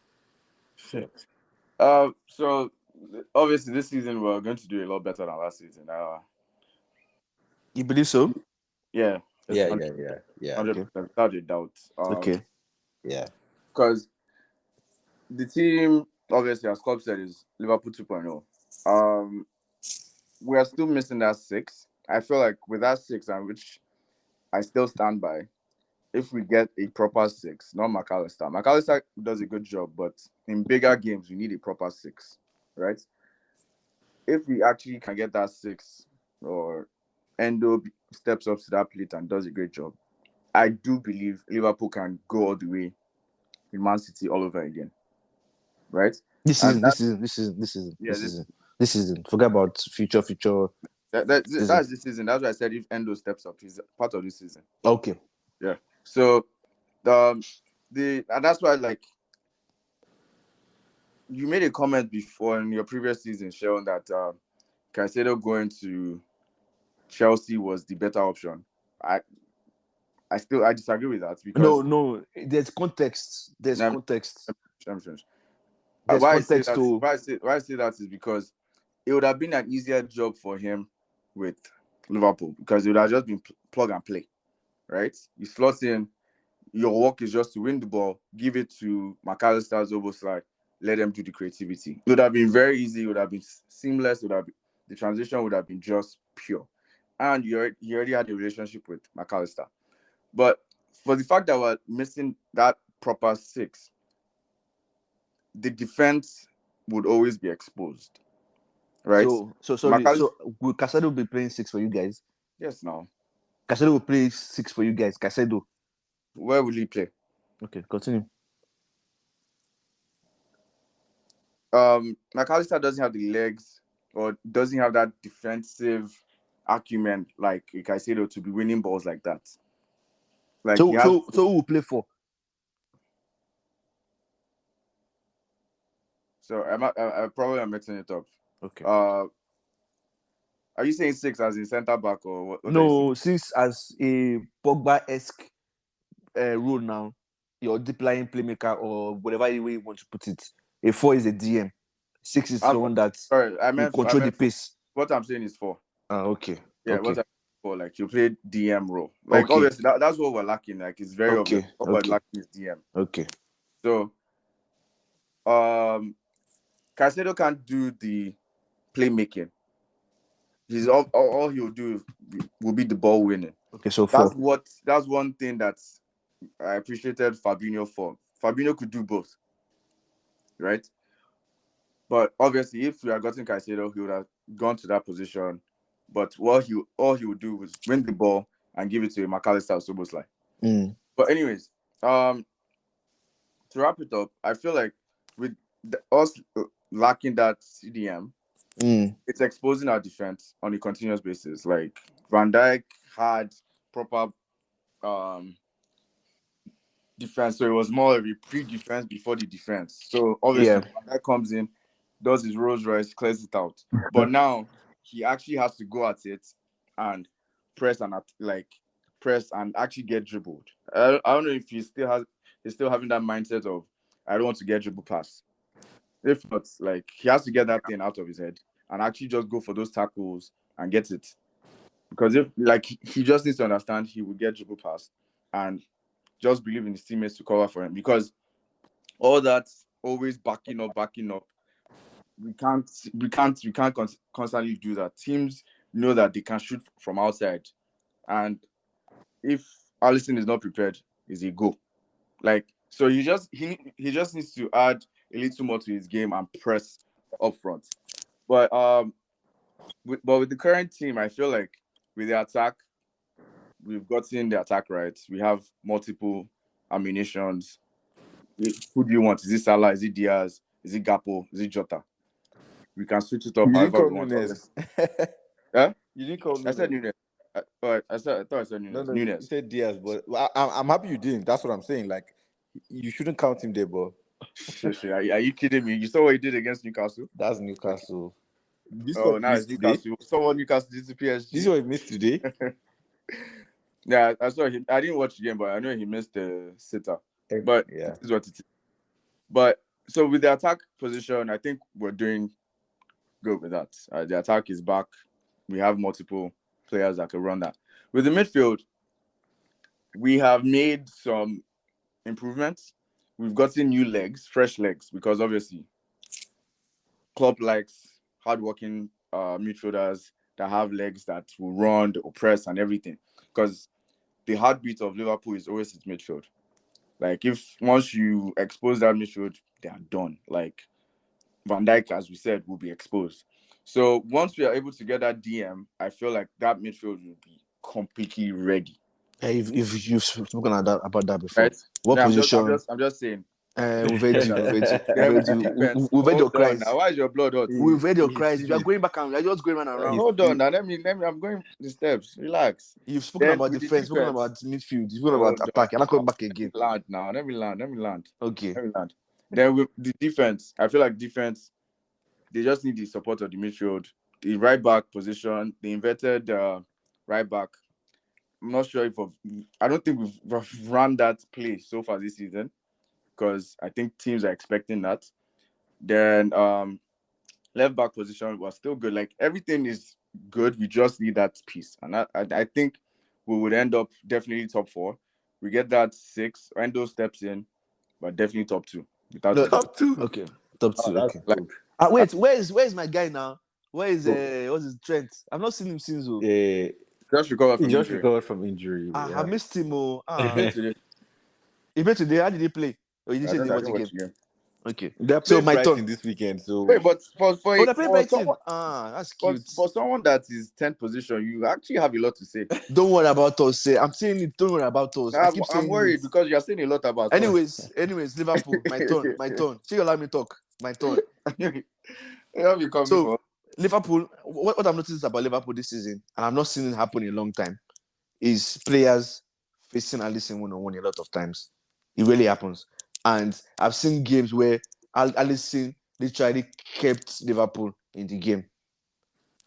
Shit. So obviously this season we're going to do a lot better than last season. You believe so? Yeah, it's Yeah, 100%, yeah, yeah, 100% without a doubt. Okay. yeah. Because the team, obviously, as Klopp said, is Liverpool 2.0. We are still missing that six. I feel like with that six, and which I still stand by, if we get a proper six, not McAllister. McAllister does a good job, but in bigger games, we need a proper six, right? If we actually can get that six, or Endo steps up to that plate and does a great job, I do believe Liverpool can go all the way in Man City all over again, right? This And season, that, this season, this season, this season, yeah, this season, this season. Forget about future season. that's the season. That's why I said if Endo steps up, he's part of this season. Okay. Yeah. So and that's why like you made a comment before in your previous season showing that Caicedo going to Chelsea was the better option. I disagree with that because No. There's context. There's let me- context. let me finish. There's context to. Why I say that is because it would have been an easier job for him with Liverpool because it would have just been plug and play, right? You slot in, your work is just to win the ball, give it to McAllister, Zoboslai, let them do the creativity. It would have been very easy. It would have been seamless. The transition would have been just pure, and he already had a relationship with McAllister. But for the fact that we're missing that proper six, the defense would always be exposed, right? So sorry. McAllister, So will Casado be playing 6 for you guys? yes, now Casado will play 6 for you guys. Casado. where will he play? Okay, continue. McAllister doesn't have the legs or doesn't have that defensive acumen like Caicedo to be winning balls like that. Like he has. So who will play for? So I probably am mixing it up. Okay. Are you saying six as in centre back or what? What are you saying? No, 6 as a Pogba-esque role now. Your deep lying playmaker or whatever way you want to put it. A 4 is a DM. 6 is someone that Sorry, will control the pace. what I'm saying is four. Okay. Yeah, Okay. what I'm for like you play DM role. Like Okay. obviously that's what we're lacking. Like it's very obvious. What we're lacking is DM. Okay. So Caicedo can't do the playmaking. He's all he'll do will be the ball winning. Okay, so 4. That's one thing that I appreciated Fabinho for. Fabinho could do both, right? But obviously, if we had gotten Caicedo, he would have gone to that position. But all he would do was win the ball and give it to McAllister or Soboslai. But anyways, to wrap it up, I feel like with us lacking that CDM, it's exposing our defense on a continuous basis. Like Van Dijk had proper defense, so it was more of a pre-defense before the defense. So obviously, Van Dijk comes in, does his Rolls Royce, clears it out. But now he actually has to go at it and press and press and actually get dribbled. I don't know if he's still having that mindset of I don't want to get dribble pass. If not, like he has to get that thing out of his head and actually just go for those tackles and get it. Because if like he just needs to understand he will get dribble pass and just believe in his teammates to cover for him. Because all that always backing up, we can't constantly do that. Teams know that they can shoot from outside, and if Alisson is not prepared, is a go. Like so, he just needs to add a little more to his game and press up front. But with the current team, I feel like with the attack, we've gotten the attack right. We have multiple ammunitions. Who do you want? Is it Salah? Is it Diaz? Is it Gapo? Is it Jota? We can switch it up however we want. Yeah? You didn't call I said Nunes. Nunes. I thought I said Nunes. No, Nunes. you said Diaz, but I'm happy you didn't. That's what I'm saying. Like, you shouldn't count him there, but Are you kidding me? You saw what he did against Newcastle? that's Newcastle. This Oh, now it's Newcastle. Saw what Newcastle did to PSG. This is what he missed today. Yeah, I saw him. I didn't watch the game, but I know he missed the sitter. But yeah, it is what it is. But so with the attack position, I think we're doing good with that. The attack is back. We have multiple players that can run that. With the midfield, we have made some improvements. We've gotten new legs, fresh legs, because obviously Klopp likes hardworking midfielders that have legs that will run, that will press and everything. Because the heartbeat of Liverpool is always its midfield. Like if once you expose that midfield, they are done. Like Van Dijk, as we said, will be exposed. So once we are able to get that DM, I feel like that midfield will be completely ready. If you've spoken about that before, right? What position? I'm just saying. We've heard your cries. Now, why is your blood hot? We've heard your cries. You are going back and you are just going around. Hold on. Now let me. I'm going the steps. Relax. You've spoken about defense, spoken about midfield, you've spoken about attack. You're not coming back again. Let me land. Okay. Let me land. Then with the defense, I feel like defense, they just need the support of the midfield. The right back position, the inverted right back. I'm not sure I don't think we've run that play so far this season, because I think teams are expecting that. Then left back position was still good. Like everything is good. We just need that piece, and I think we would end up definitely top 4. We get that 6. Endo steps in, but definitely top 2. Top 2. Okay, top 2. Okay. Wait, where's my guy now? Where is what's his Trent? I've not seen him since. Just recovered from injury. I missed him. He played today. How did he play? Oh, you didn't say watch again. Okay. So my turn this weekend. So wait, but for Brighton. That's cute. For someone that is 10th position, you actually have a lot to say. Don't worry about us. I'm saying it. Don't worry about us. I'm worried because you're saying a lot about us. Anyways, Liverpool. My turn. She allow me talk. My turn. So Liverpool. What I've noticed about Liverpool this season, and I've not seen it happen in a long time, is players facing Alisson one-on-one a lot of times. It really happens. And I've seen games where Alisson literally kept Liverpool in the game.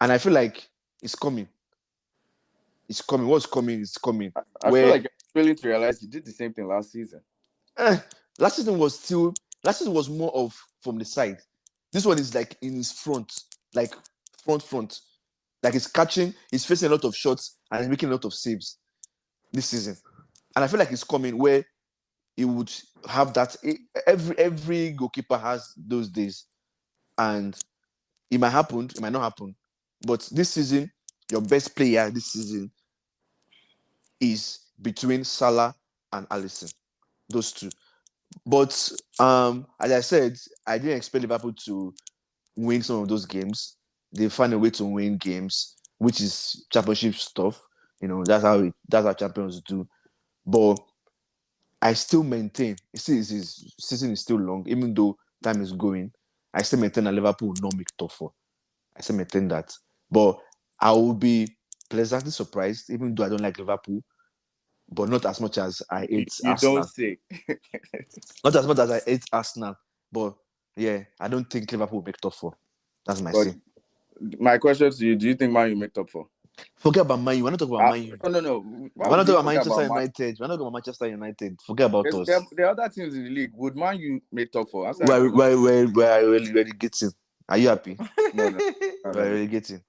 And I feel like it's coming. It's coming. What's coming is coming. I feel like I'm failing to realize he did the same thing last season. Last season was more of from the side. This one is like in his front. Like front. Like he's catching, he's facing a lot of shots and he's making a lot of saves this season. And I feel like it's coming where he would have that. Every goalkeeper has those days. And it might happen, it might not happen. But this season, your best player this season is between Salah and Alisson. Those two. But as I said, I didn't expect Liverpool to win some of those games. They find a way to win games, which is championship stuff. You know, that's how champions do. But I still maintain, his season is still long, even though time is going. I still maintain that Liverpool will not make top 4. I still maintain that. But I will be pleasantly surprised, even though I don't like Liverpool. but not as much as I hate You Arsenal. don't say. Not as much as I hate Arsenal, but yeah, I don't think Liverpool will make top 4. That's my But say. my question to you: do you think Man U make top 4? Forget about Man U. We're not talking about Man U. No. Why We're not would we talking about forget Manchester about Man? United. We're not talking about Manchester United. Forget about us. There are other teams in the league. Would Man U make top 4? We're relegating. Are you happy? No. We're relegating.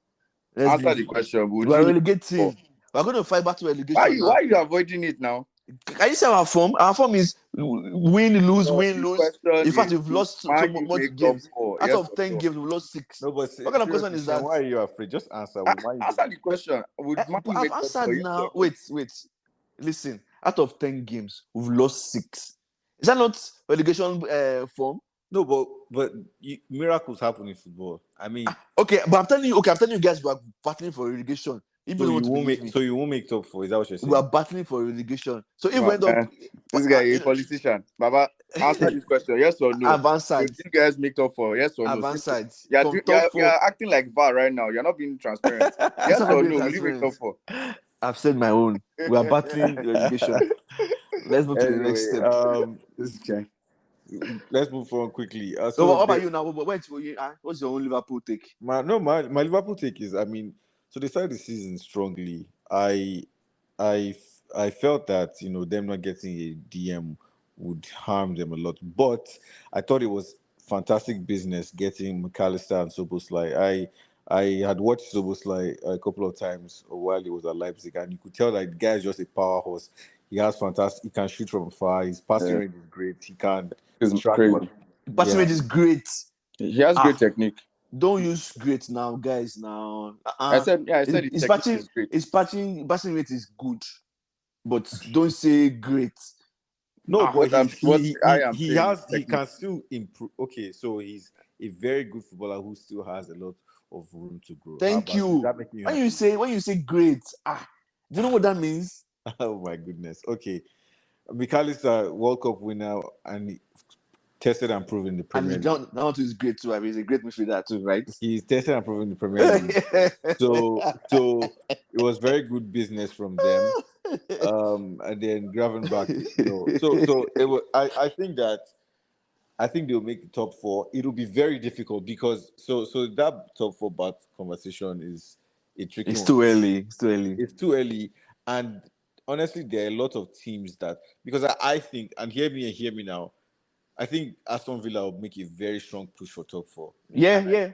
Answer the question. Would We're you relegating. We're going to fight back to relegation now. Why are you avoiding it now? Can you see our form? Our form is win, lose, No, win, the lose. question In fact, is, we've lost so Man U much make top games. 4? Out Yes of or 10 no? games, we've lost 6. No, but What kind of question is that? Why are you afraid? Just answer. Answer the question. Would Man U I've make top 4? answered Yes now. or no? Wait. Listen, out of 10 games, we've lost 6. Is that not relegation form? No, but miracles happen in football. I mean, Okay, but I'm telling you guys, we are battling for relegation. If you don't want to believe me, you won't make top 4. Is that what you're saying? we are battling for relegation. So if No, we end up, this guy is a politician. Baba, answer this question. Yes or no? I've answered. Would you guys make top 4? Yes or no? I've answered. You're acting like VAR right now. You're not being transparent. Yes or no? Will you make top 4? I've said my own. We are battling relegation. Let's move to the next step. This guy. Let's move on quickly. So what about you now? What's your own Liverpool take? My Liverpool take is, I mean, so they started the season strongly. I felt that them not getting a DM would harm them a lot, but I thought it was fantastic business getting McAllister and Soboslai. I had watched Soboslai a couple of times while he was at Leipzig, and you could tell that the guy is just a powerhouse. He has fantastic. He can shoot from far. His passing range is great. He can track. Passing range is great. He has great technique. Don't use great now, guys. Now I said his passing is great. His passing rate is good, but don't say great. No, but he technique. can still improve. Okay, so he's a very good footballer who still has a lot of room to grow. Thank you. When you say great, do you know what that means? Oh my goodness. Okay, McAllister, World Cup winner, and he tested and proven in the Premier League. And John is great too. I mean, he's a great midfielder too, right? He's tested and proven in the Premier League. so it was very good business from them. And then Gravenberch, so it was. I think they'll make the top 4. It'll be very difficult because so that top 4 bat conversation is a tricky one. It's too early, and honestly, there are a lot of teams that, because I think, and hear me now, I think Aston Villa will make a very strong push for top 4. Yeah.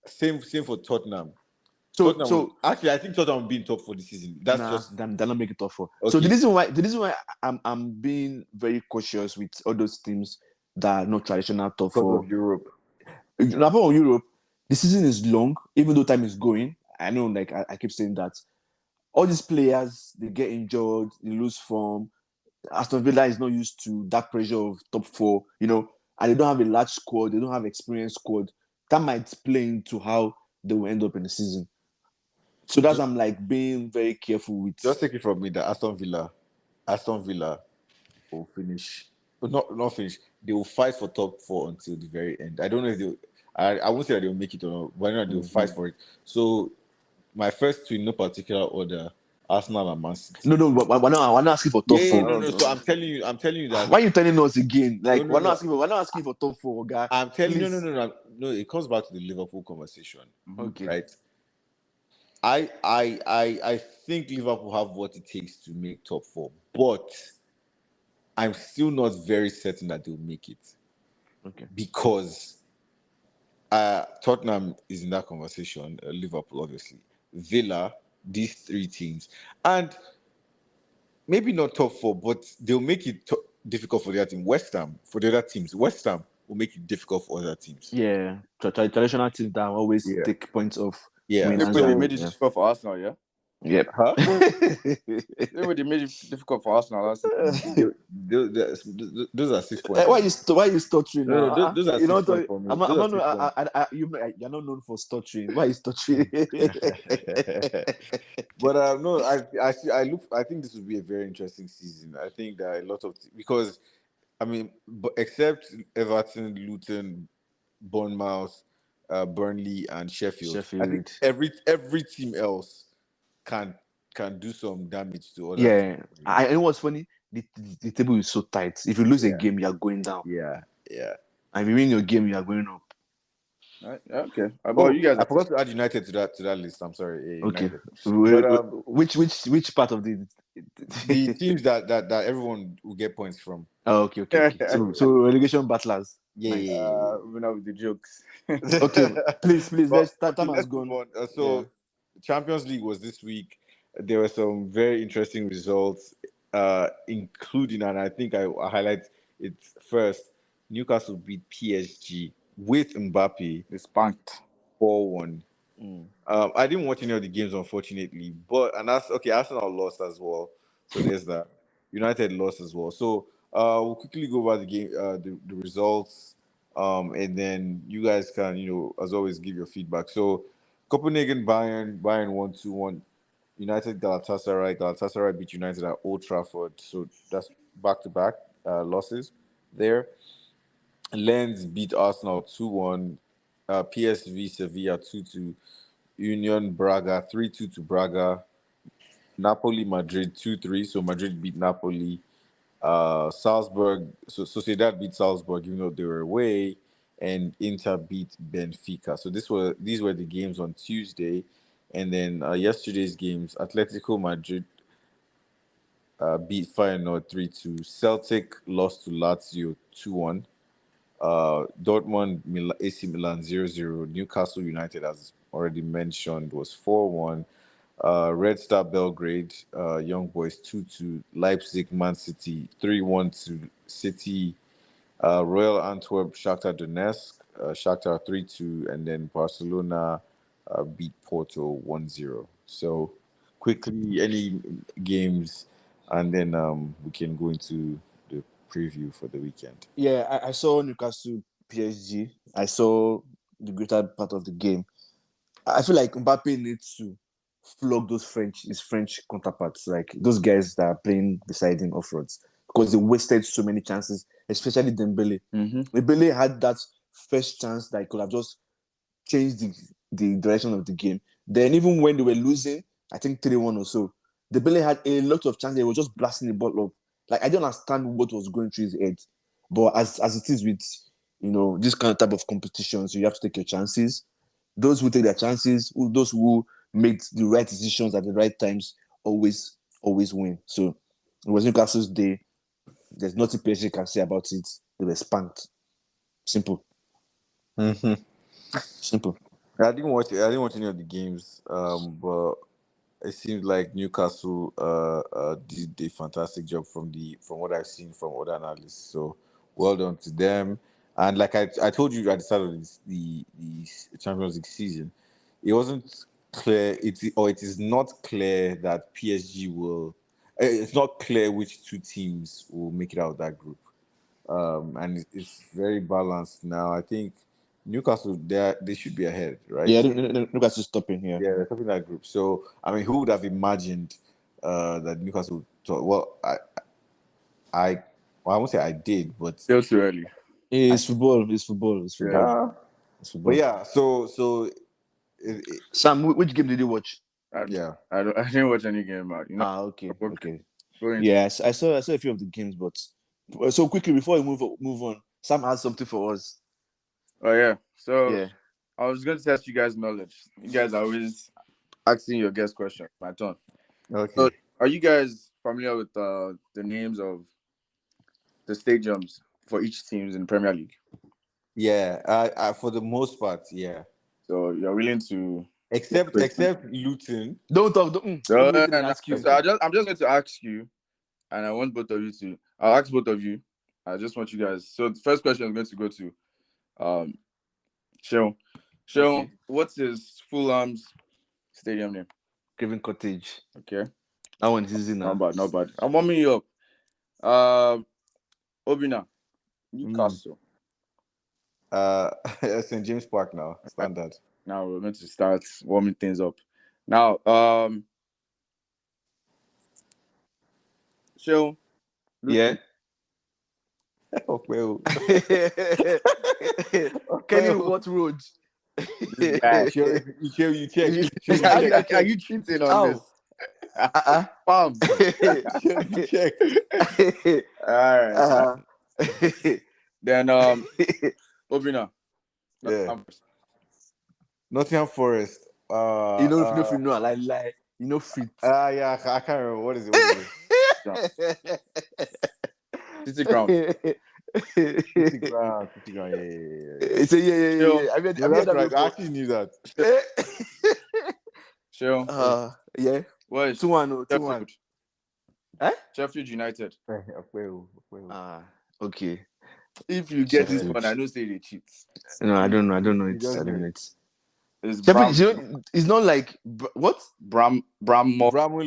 Same for Tottenham. Actually, I think Tottenham will be in top 4 this season. They're not making top 4. Okay. So the reason why I'm being very cautious with all those teams that are not traditional top 4 of Europe. Apart Europe, the season is long, even though time is going. I know, like I keep saying that. All these players, they get injured, they lose form. Aston Villa is not used to that pressure of top 4, and they don't have a large squad, they don't have experienced squad. That might play into how they will end up in the season. So that's I'm like being very careful with. Just take it from me that Aston Villa will finish. Not finish. They will fight for top 4 until the very end. I don't know if they. I won't say that they'll make it or not, but I know they'll fight for it. So my first two in no particular order: Arsenal and Man City. No, we're not asking for top 4. No. So I'm telling you that. Why are you telling us again? Like we're not asking for top 4, guy. I'm telling you, no. It comes back to the Liverpool conversation. Okay. Right. I think Liverpool have what it takes to make top 4, but I'm still not very certain that they'll make it. Okay. Because Tottenham is in that conversation, Liverpool obviously, Villa, these 3 teams, and maybe not top 4, but they'll make it difficult for the other team. West Ham, for the other teams, West Ham will make it difficult for other teams. Yeah, traditional teams that always take points off. Yeah, they made it difficult for Arsenal. Yeah. Yep. Huh? They made it difficult for Arsenal last season. Those are 6 points. Why are you stuttering? No, those are 6 points for me. You're not known for stuttering. Why are you stuttering? But no, I think this will be a very interesting season. I think there are a lot of because I mean, except Everton, Luton, Bournemouth, Burnley, and Sheffield. I think every team else can can do some damage to other Yeah, teams. I know what's funny. The table is so tight. If you lose a Yeah. game, you are going down. Yeah. And if you win your game, you are going up. Okay. But Oh, you guys I forgot to add United to that list. I'm sorry, yeah, Okay. United. But Which part of the? the teams that everyone will get points from. Oh, okay. So relegation battlers. Yeah, Nice. moving on with the jokes. Okay, please. But, Let's. Time okay, has let's move gone. on. So, Champions League was this week. There were some very interesting results, including, and I think I highlight it first. Newcastle beat PSG with Mbappe They spanked. 4-1. Mm. I didn't watch any of the games, unfortunately, but and that's okay. Arsenal lost as well, so there's that. United lost as well. So we'll quickly go over the game, the results, and then you guys can, as always, give your feedback. So Copenhagen, Bayern 1-2-1. United, Galatasaray beat United at Old Trafford. So that's back-to-back losses there. Lens beat Arsenal 2-1. PSV Sevilla 2-2. Union Braga 3-2 to Braga. Napoli Madrid 2-3. So Madrid beat Napoli. Salzburg, so Sociedad beat Salzburg even though they were away, and Inter beat Benfica. So these were the games on Tuesday, and then yesterday's games: Atletico Madrid beat Feyenoord 3-2. Celtic lost to Lazio 2-1. Dortmund, AC Milan 0-0. Newcastle United, as already mentioned, was 4-1. Red Star Belgrade, Young Boys 2-2. Leipzig, Man City 3-1 to City. Royal Antwerp, Shakhtar Donetsk, Shakhtar 3-2, and then Barcelona beat Porto 1-0. So quickly, any games, and then we can go into the preview for the weekend. Yeah, I saw Newcastle PSG. I saw the greater part of the game. I feel like Mbappe needs to flog his French counterparts, like those guys that are playing beside him off roads, because they wasted so many chances, especially Dembele. Dembele had that first chance that could have just changed the direction of the game. Then even when they were losing, I think 3-1 or so, Dembele had a lot of chances. They were just blasting the ball up. Like, I don't understand what was going through his head. But as it is with, this kind of type of competitions, you have to take your chances. Those who take their chances, those who make the right decisions at the right times, always win. So it was Newcastle's day. There's nothing PSG can say about it. They were spanked. Simple. Simple. I didn't watch any of the games, but it seems like Newcastle did a fantastic job from what I've seen from other analysts. So well done to them. And like I told you at the start of the Champions League season, it wasn't clear. It is not clear that PSG will. It's not clear which two teams will make it out of that group. And it's very balanced now. I think Newcastle they should be ahead, right? Yeah, Newcastle's stopping here. Yeah, they're topping that group. So I mean, who would have imagined that Newcastle? Well, I won't say I did, but Still too early. It's football. It's football. yeah. It's football. But yeah, so Sam, which game did you watch? I didn't watch any game, man. Okay. Yes, I saw a few of the games, but so quickly before we move on, Sam has something for us. Oh yeah. So Yeah. I was going to test you guys' knowledge. You guys are always asking your guest question. My turn. okay. So, are you guys familiar with the names of the stadiums for each teams in the Premier League? Yeah, I for the most part, yeah. So you're willing to Except Luton. Don't talk. So, Let me ask you. so I'm just going to ask you, and I want both of you to. I'll ask both of you. I just want you guys. So the first question is going to go to Sean. Okay. What's his Fulham's stadium name? Craven Cottage. Okay. That one is easy now. Not bad. I'm warming you up. Obina, Newcastle. St. James Park now, standard. Now we're going to start warming things up. Now, Sean. Yeah. Well, Kenny, what road? This guy. you check. Are you cheating on this? Bam. Check. All right. Then Obina. Yeah. Nottingham Forest. You know, if you know, like, you know, fit. Yeah, I can't remember. What is it? City ground. City ground. Yeah. It's a yeah. I mean, that's right. I actually knew that. Sure. Yeah. What is 2-1, 2-1. Sheffield United. Okay. If you get this one, I know say they cheat. No, I don't know. I don't know it. It's it's not like what? Bramall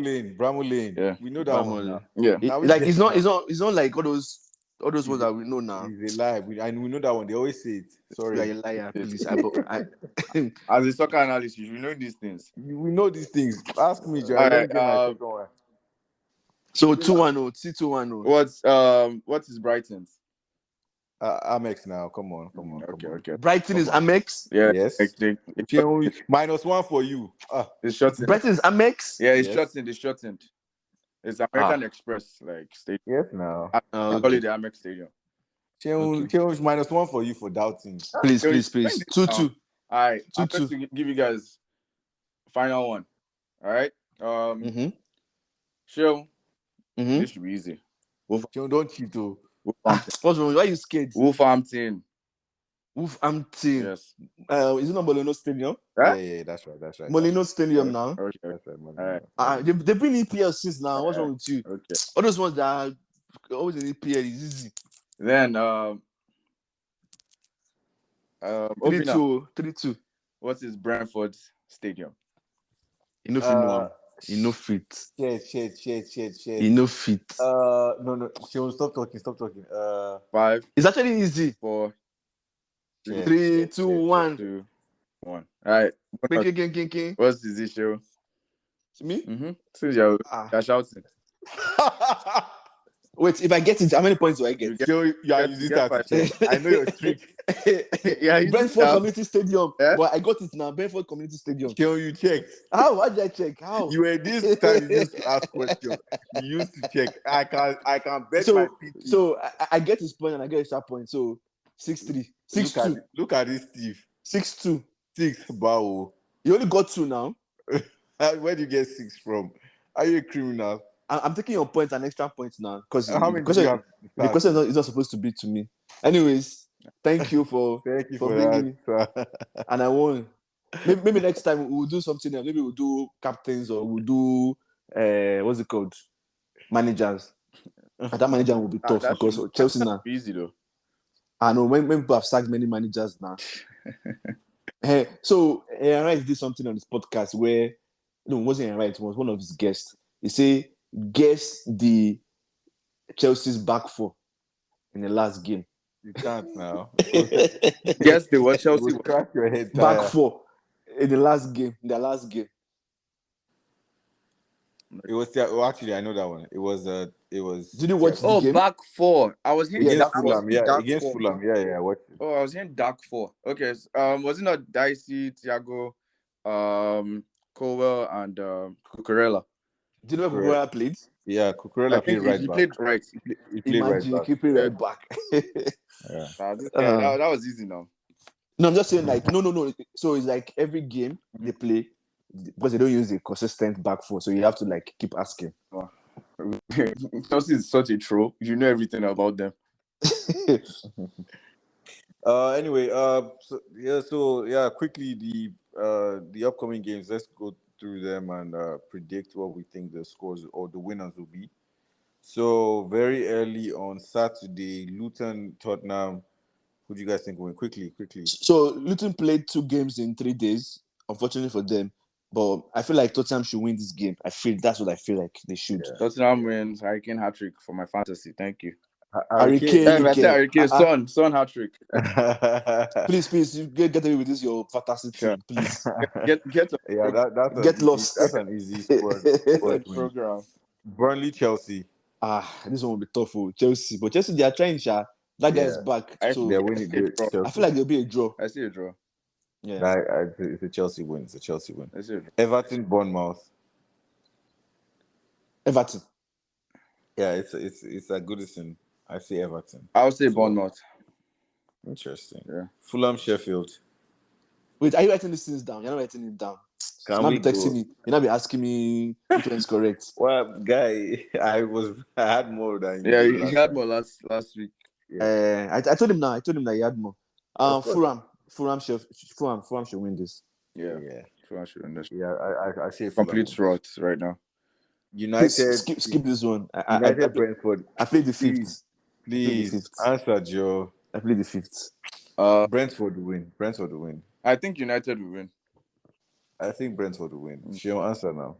Lane. Yeah. We know that one now. Yeah. It's not like all those ones that we know now. It's a lie. And we know that one. They always say it. Sorry. You're a liar, please. As a soccer analyst, you should know these things. We know these things. Ask me, Joe. All right. So 2-1, C2-1. What is Brighton's? Amex now. Come on. Okay. Brighton is Amex. Yeah. Yes. -1 for you. It's shortened. Brighton is Amex. Yeah, it's shortened. It's shortened. It's American Express stadium. Yes, now. I call it the Amex Stadium. -1 for you for doubting. Please. 2-2. All right. I'm going to give you guys final one. All right. Show. This should be easy. Don't cheat, though. What's wrong? Why are you scared? Wolverhampton. Yes. Is it not Molino Stadium? Yeah, that's right. Molino Stadium now. Okay. That's right, they've been in EPL since now. What's wrong with you? Okay. All those ones that are always in EPL is easy. Then 3-2. What is Brentford's stadium? You know fit. Shit. You know fit. No. Stop talking. 5. It's actually easy. 4. 3, 2, 1. 2, 1. All right. King. What's this issue? Me? Since you're shouting. Wait, if I get it, how many points do I get? You are using that. I know your trick. Brentford Community Stadium. But I got it now. Brentford Community Stadium. You checked. How? Why did I check? How? You were this time you used to ask questions. You used to check. I can bet my PT. So I get his point and I get his sharp point. So 6-3. 6-2. Look at this, Steve. 6-2. 6, Bao. You only got 2 now. Where do you get 6 from? Are you a criminal? I'm taking your points and extra points now because the question is not supposed to be to me. Anyways, thank you for bringing that. And I won. Maybe next time we'll do something else. Maybe we'll do captains or we'll do what's it called? Managers. And that manager will be tough because Chelsea now. Easy though. I know when people have sacked many managers now. So Right did something on this podcast where it wasn't Right, it was one of his guests. He said, guess the Chelsea's back four in the last game. You can't now. Guess the what Chelsea will crack your head. Back four in the last game. Their last game. It was actually I know that one. It was. Did you watch the game? Back four. I was hearing against Fulham. Yeah, against Fulham. Yeah. What? Oh, I was hearing dark four. Okay. Was it not Dicey, Thiago, Cowell, and Cucurella? Do you know where Cucurella played? Yeah, Cucurella played right back. Played right. He played right back. He played right back. That was easy now. No, I'm just saying no. So it's like every game they play because they don't use a consistent back four, so you have to keep asking. Oh. Chelsea is such a troll. You know everything about them. Anyway, quickly the upcoming games. Let's go through them and predict what we think the scores or the winners will be. So very early on Saturday, Luton, Tottenham. Who do you guys think will win? Quickly. So Luton played 2 games in 3 days. Unfortunately for them, but I feel like Tottenham should win this game. That's what I feel like they should. Yeah. Tottenham wins. Harry Kane hat-trick for my fantasy. Thank you. Harry Kane. Son hat-trick. Please, you get away with this your fantasy team, please. Get lost. That's an easy squad program. Burnley, Chelsea. This one will be tough for Chelsea, but Chelsea they are trying. That guy is back. So they're winning. I feel like there'll be a draw. I see a draw. Yeah, it's a Chelsea win. It's a Chelsea win. Everton, Bournemouth. Everton. Yeah, it's a Goodison. I say Everton. I'll say So, Bournemouth. interesting. Yeah. Fulham, Sheffield. Wait, are you writing these things down? You're not writing it down. Can You might we be texting go? me. You might be asking me which one is correct. Well, guy, I had more than Yeah, you he last had time. more last week. Yeah. I told him now. I told him that he had more. Of course. Fulham should win this. Yeah. Yeah. Yeah. I say Complete Fulham. rot right now. United. Skip this one. United, Brentford. I played the Please, fifth. answer, Joe. I played the fifth. Brentford will win. Brentford will win. I think United will win. I think Brentford will win. She'll answer now.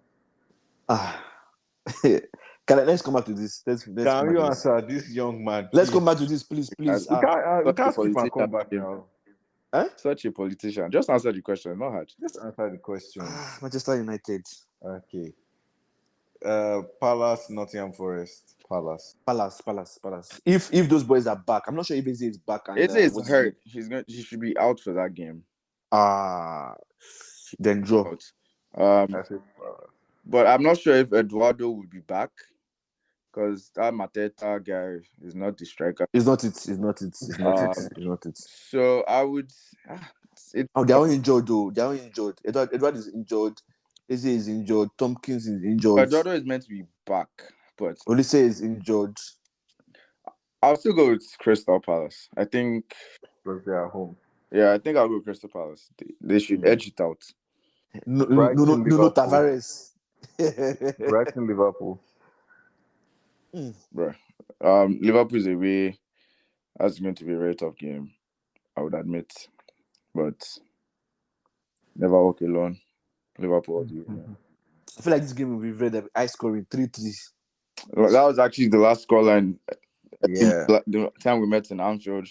Let's come back to this. Can you answer this young man? Let's come back to this, please. We can't skip and come back now. Huh? Such a politician. Just answer the question. Not hard. Just answer the question. Manchester United. Okay. Palace, Nottingham Forest. Palace. If those boys are back, I'm not sure if Eze is back. And Eze is hurt. He should be out for that game. Then draw. But I'm not sure if Eduardo will be back because that Mateta guy is not the striker. It's not it. So I would. They're all injured though. They're all injured. Edward is injured. Eze is injured. Tompkins is injured. Eduardo is meant to be back, but Olise is injured. I'll still go with Crystal Palace. I think because they are home. Yeah, I think I'll go with Crystal Palace. They should edge it out. No, Tavares. Brighton, Liverpool. Bro, Liverpool is away. That's going to be a very tough game, I would admit. But never walk alone. Liverpool. I feel like this game will be very high scoring, 3-3. Well, that was actually the last scoreline. Yeah. The time we met in Anfield.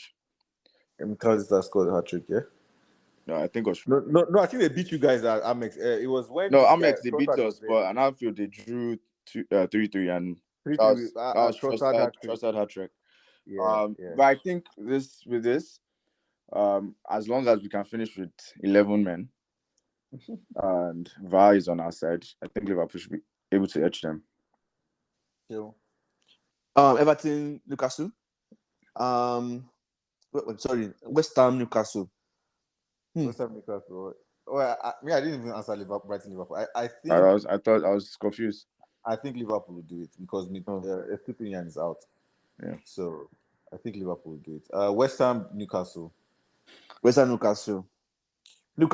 Because that scored a hat-trick, yeah? No, I think it was... No, I think they beat you guys at Amex. It was when... No, Amex, they beat us, but at Anfield, they drew 3-3, and that was Trossard hat-trick. Yeah, But I think with this, as long as we can finish with 11 men, and VAR is on our side, I think Liverpool should be able to edge them. Everton, Newcastle. Sorry, West Ham, Newcastle. West Ham, Newcastle. Well, I didn't even answer Brighton, Liverpool. I think I thought I was confused. I think Liverpool will do it because T.O.W.N is out. Yeah. So I think Liverpool will do it. West Ham, Newcastle. West Ham, Newcastle. The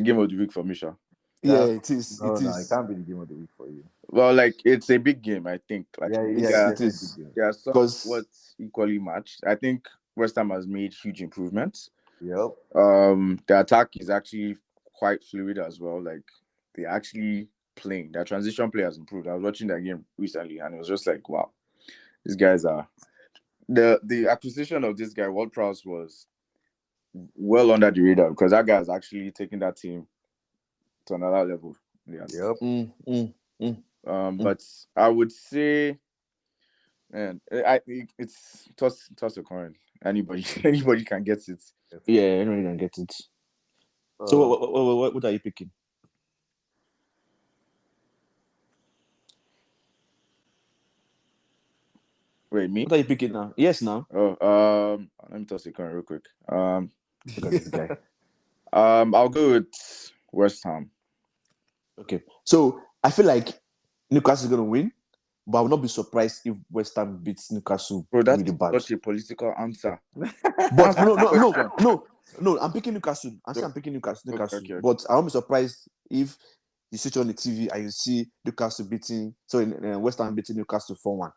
game of the week for Misha. Yeah, it is. No, it can't be the game of the week for you. Well, it's a big game, I think. It is. Yeah, somewhat equally matched. I think West Ham has made huge improvements. Yep. The attack is actually quite fluid as well. They're actually playing. Their transition play has improved. I was watching that game recently, and it was just like, wow, these guys are. The acquisition of this guy, Ward Prowse, was well under the radar because that guy is actually taking that team to another level. Yes. Yep. But I would say, man, it's toss a coin. Anybody can get it. Yeah, anybody can get it. So what are you picking? Wait, me? What are you picking now? Yes, now. Let me toss a coin real quick. Look at this guy. I'll go with West Ham. Okay, so I feel like Newcastle is gonna win, but I will not be surprised if West Ham beats Newcastle. Bro, that's such a political answer. But no, I'm picking Newcastle. I'm picking Newcastle. Okay. But I won't be surprised if you switch on the TV and you see Newcastle beating, West Ham beating Newcastle 4-1.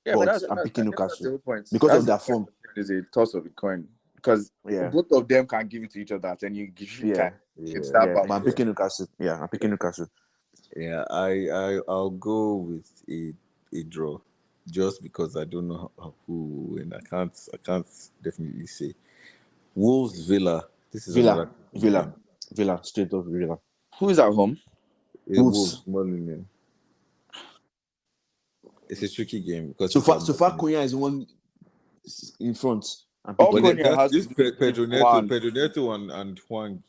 Yeah, but I'm picking Newcastle because of their form. There's a toss of a coin because both of them can give it to each other, and you give time. I'm picking Newcastle. Yeah, I'm picking Newcastle. Yeah, I'll go with a draw, just because I don't know who will win. I can't definitely say. Wolves, Villa. This is Villa. Straight up Villa. Who is at home? Wolves. It's a tricky game because so far Cunha is one in front. This Pedro Neto and Juan.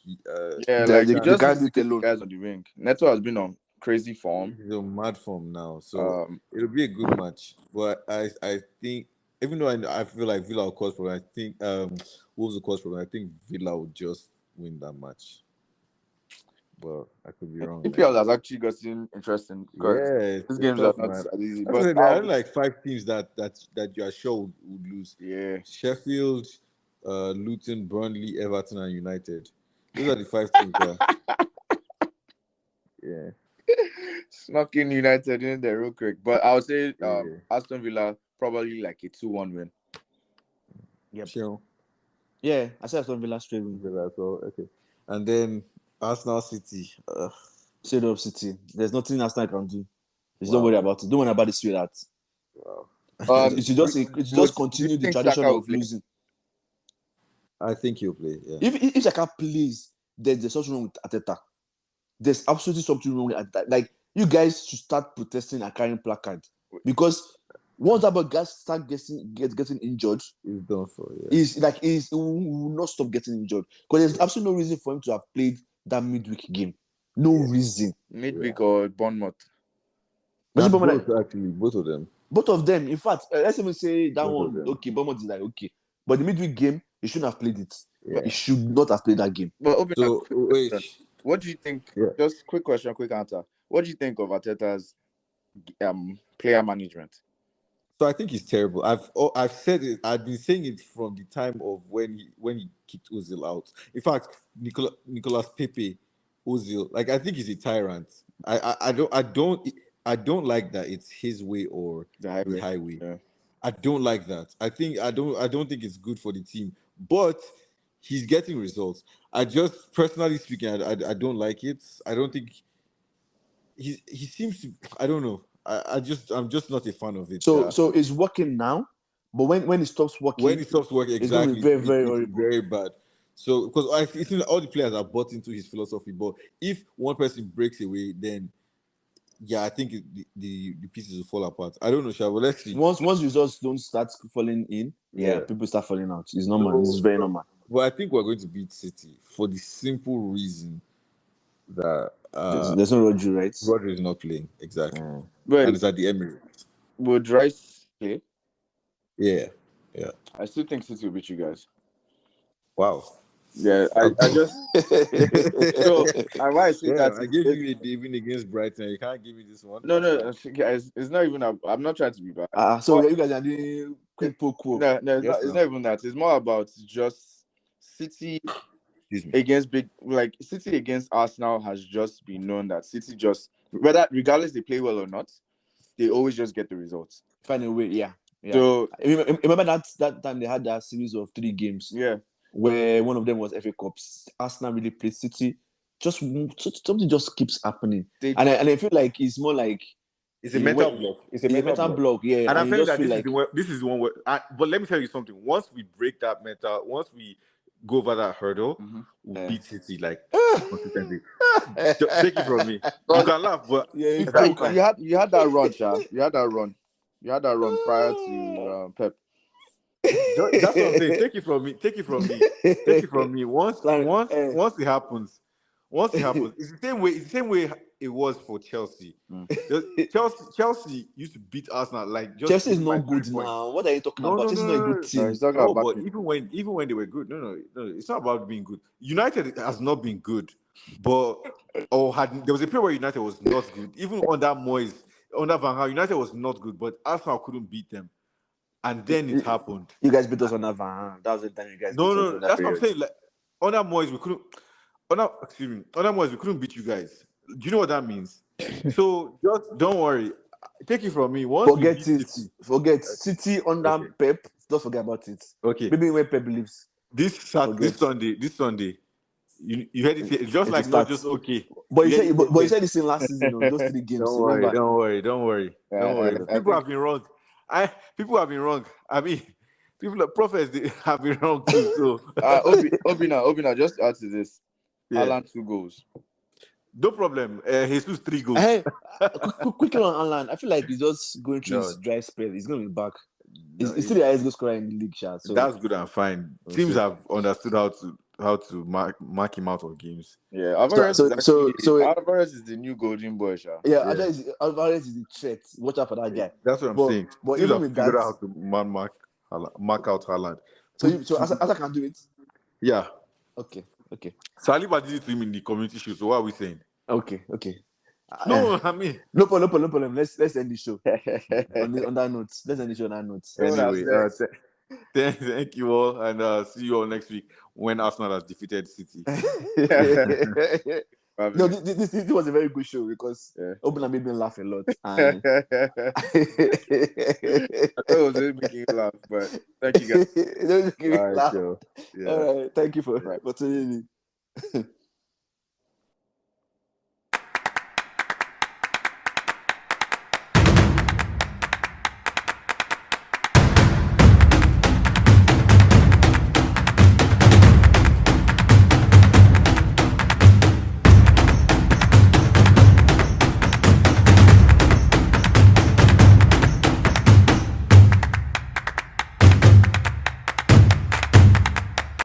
They can't do it alone. Guys on the wing. Neto has been on crazy form. He's on mad form now, so it'll be a good match. But I think, even though I feel like Villa will cause problem, I think Wolves will cause problem. I think Villa will just win that match. But I could be wrong. EPL has actually gotten interesting because these games are tough, not man. as easy. But But there are like 5 teams that you are sure would lose. yeah, Sheffield, Luton, Burnley, Everton, and United. Those are the 5 teams that. Yeah. snuck in United in there real quick. But I would say Aston Villa probably like a 2-1 win. Yep. Sure. Yeah, I said Aston Villa straight win. Villa, so okay. And then Arsenal City. Straight up City. There's nothing Arsenal can do. Don't worry about it. Don't worry about the sweetheart. Wow. It should just continue the tradition of losing. I think he'll play. Yeah. If Xhaka plays, there's something wrong with Arteta. There's absolutely something wrong with Arteta. Like, you guys should start protesting and carrying placard, because once that guys start getting injured, he's done for. Yeah. He will not stop getting injured, because there's absolutely no reason for him to have played that midweek game. No reason. Midweek or Bournemouth. Both of them. Both of them. In fact, let's even say that one. Okay, Bournemouth is like okay, but the midweek game he shouldn't have played it. Yeah. He should not have played that game. But what do you think? Yeah. Just quick question, quick answer. What do you think of Arteta's player management? So I think he's terrible. I've said it. I've been saying it from the time of when he kicked Ozil out. In fact, Nicolas Pepe, Ozil, like, I think he's a tyrant. I don't like that it's his way or the highway. Yeah. I don't like that. I don't think it's good for the team. But he's getting results. I just, personally speaking, I don't like it. I don't think he seems to. I don't know. I'm just not a fan of it. So it's working now, but when it stops working, exactly, it's going to be very, very horrible. Very bad. So, because I think all the players are bought into his philosophy, but if one person breaks away, then I think the pieces will fall apart. I don't know, Sha, but let's see. Once results don't start falling in, people start falling out. It's normal. It's very normal. But I think we're going to beat City for the simple reason that there's no Rodri, right? Rodri is not playing, exactly. But and it's at the Emirates. Would Rice play? Yeah. I still think City will beat you guys. Wow. Yeah, I just so I say that I gave you a David against Brighton. You can't give me this one. No, guys, it's not even. I'm not trying to be bad. So you guys are doing quick poke. No, it's not even that. It's more about just City against City against Arsenal has just been known that City just, regardless they play well or not, they always just get the results. Find a way, yeah. So remember that time they had that series of 3 games. Yeah. Where one of them was FA Cups. Arsenal really played City. Just something just keeps happening, and I feel like it's more like it's a mental block. It's a mental block. Yeah. And I feel that this is one where. But let me tell you something. Once we break that mental, once we go over that hurdle, we'll beat City like consistently. Take it from me. You can laugh, but you had that run, Sha. You had that run prior to Pep. That's what I'm saying. Take it from me. Once it happens, it's the same way it was for Chelsea. Chelsea used to beat Arsenal like just. Chelsea is not good now. What are you talking about? Chelsea is not a good team. But even when they were good, no, it's not about being good. United has not been good, but there was a period where United was not good. Even under Moyes, under Van Gaal, United was not good, but Arsenal couldn't beat them. And then it happened. You guys beat us on that van. That was the time you guys. No, that's what I'm saying. Like, under Moyes, we couldn't. Under Moyes, we couldn't beat you guys. Do you know what that means? So just don't worry. Take it from me. Forget City under Pep. Don't forget about it. Okay. Maybe when Pep leaves. This Sunday. You heard it. It's just like not just okay. But you said this in last season. Those 3 games. Don't worry. People have been wrong. People have been wrong. I mean, prophets have been wrong too. So Obina, just add to this. Alan 2 goals. No problem. Jesus 3 goals. Hey, quickly on Alan. I feel like he's just going through his dry spell. He's going to be back. He's still the highest goal scorer in the league, Sha. So that's good and fine. Teams have understood how to mark him out of games. Yeah, Alvarez So- is actually so- Alvarez is the new golden boy, Sha. Yeah, Yeah. Alvarez is the threat. Watch out for that guy. That's what I'm But- saying. but Teams even have with figured that- out how to mark out Haaland. So Asa can do it. Yeah. Okay. Saliba did it to him in the community shield. So what are we saying? Okay. No, I mean. No problem. Let's end the show on that note. Let's end the show on that note. Anyway, thank you all, and see you all next week when Arsenal has defeated City. No, this was a very good show because Obina made me laugh a lot. And I thought it was really making you laugh, but thank you guys. It was making me All right, laugh. Joe. Yeah. All right, thank you for Right. tuning in.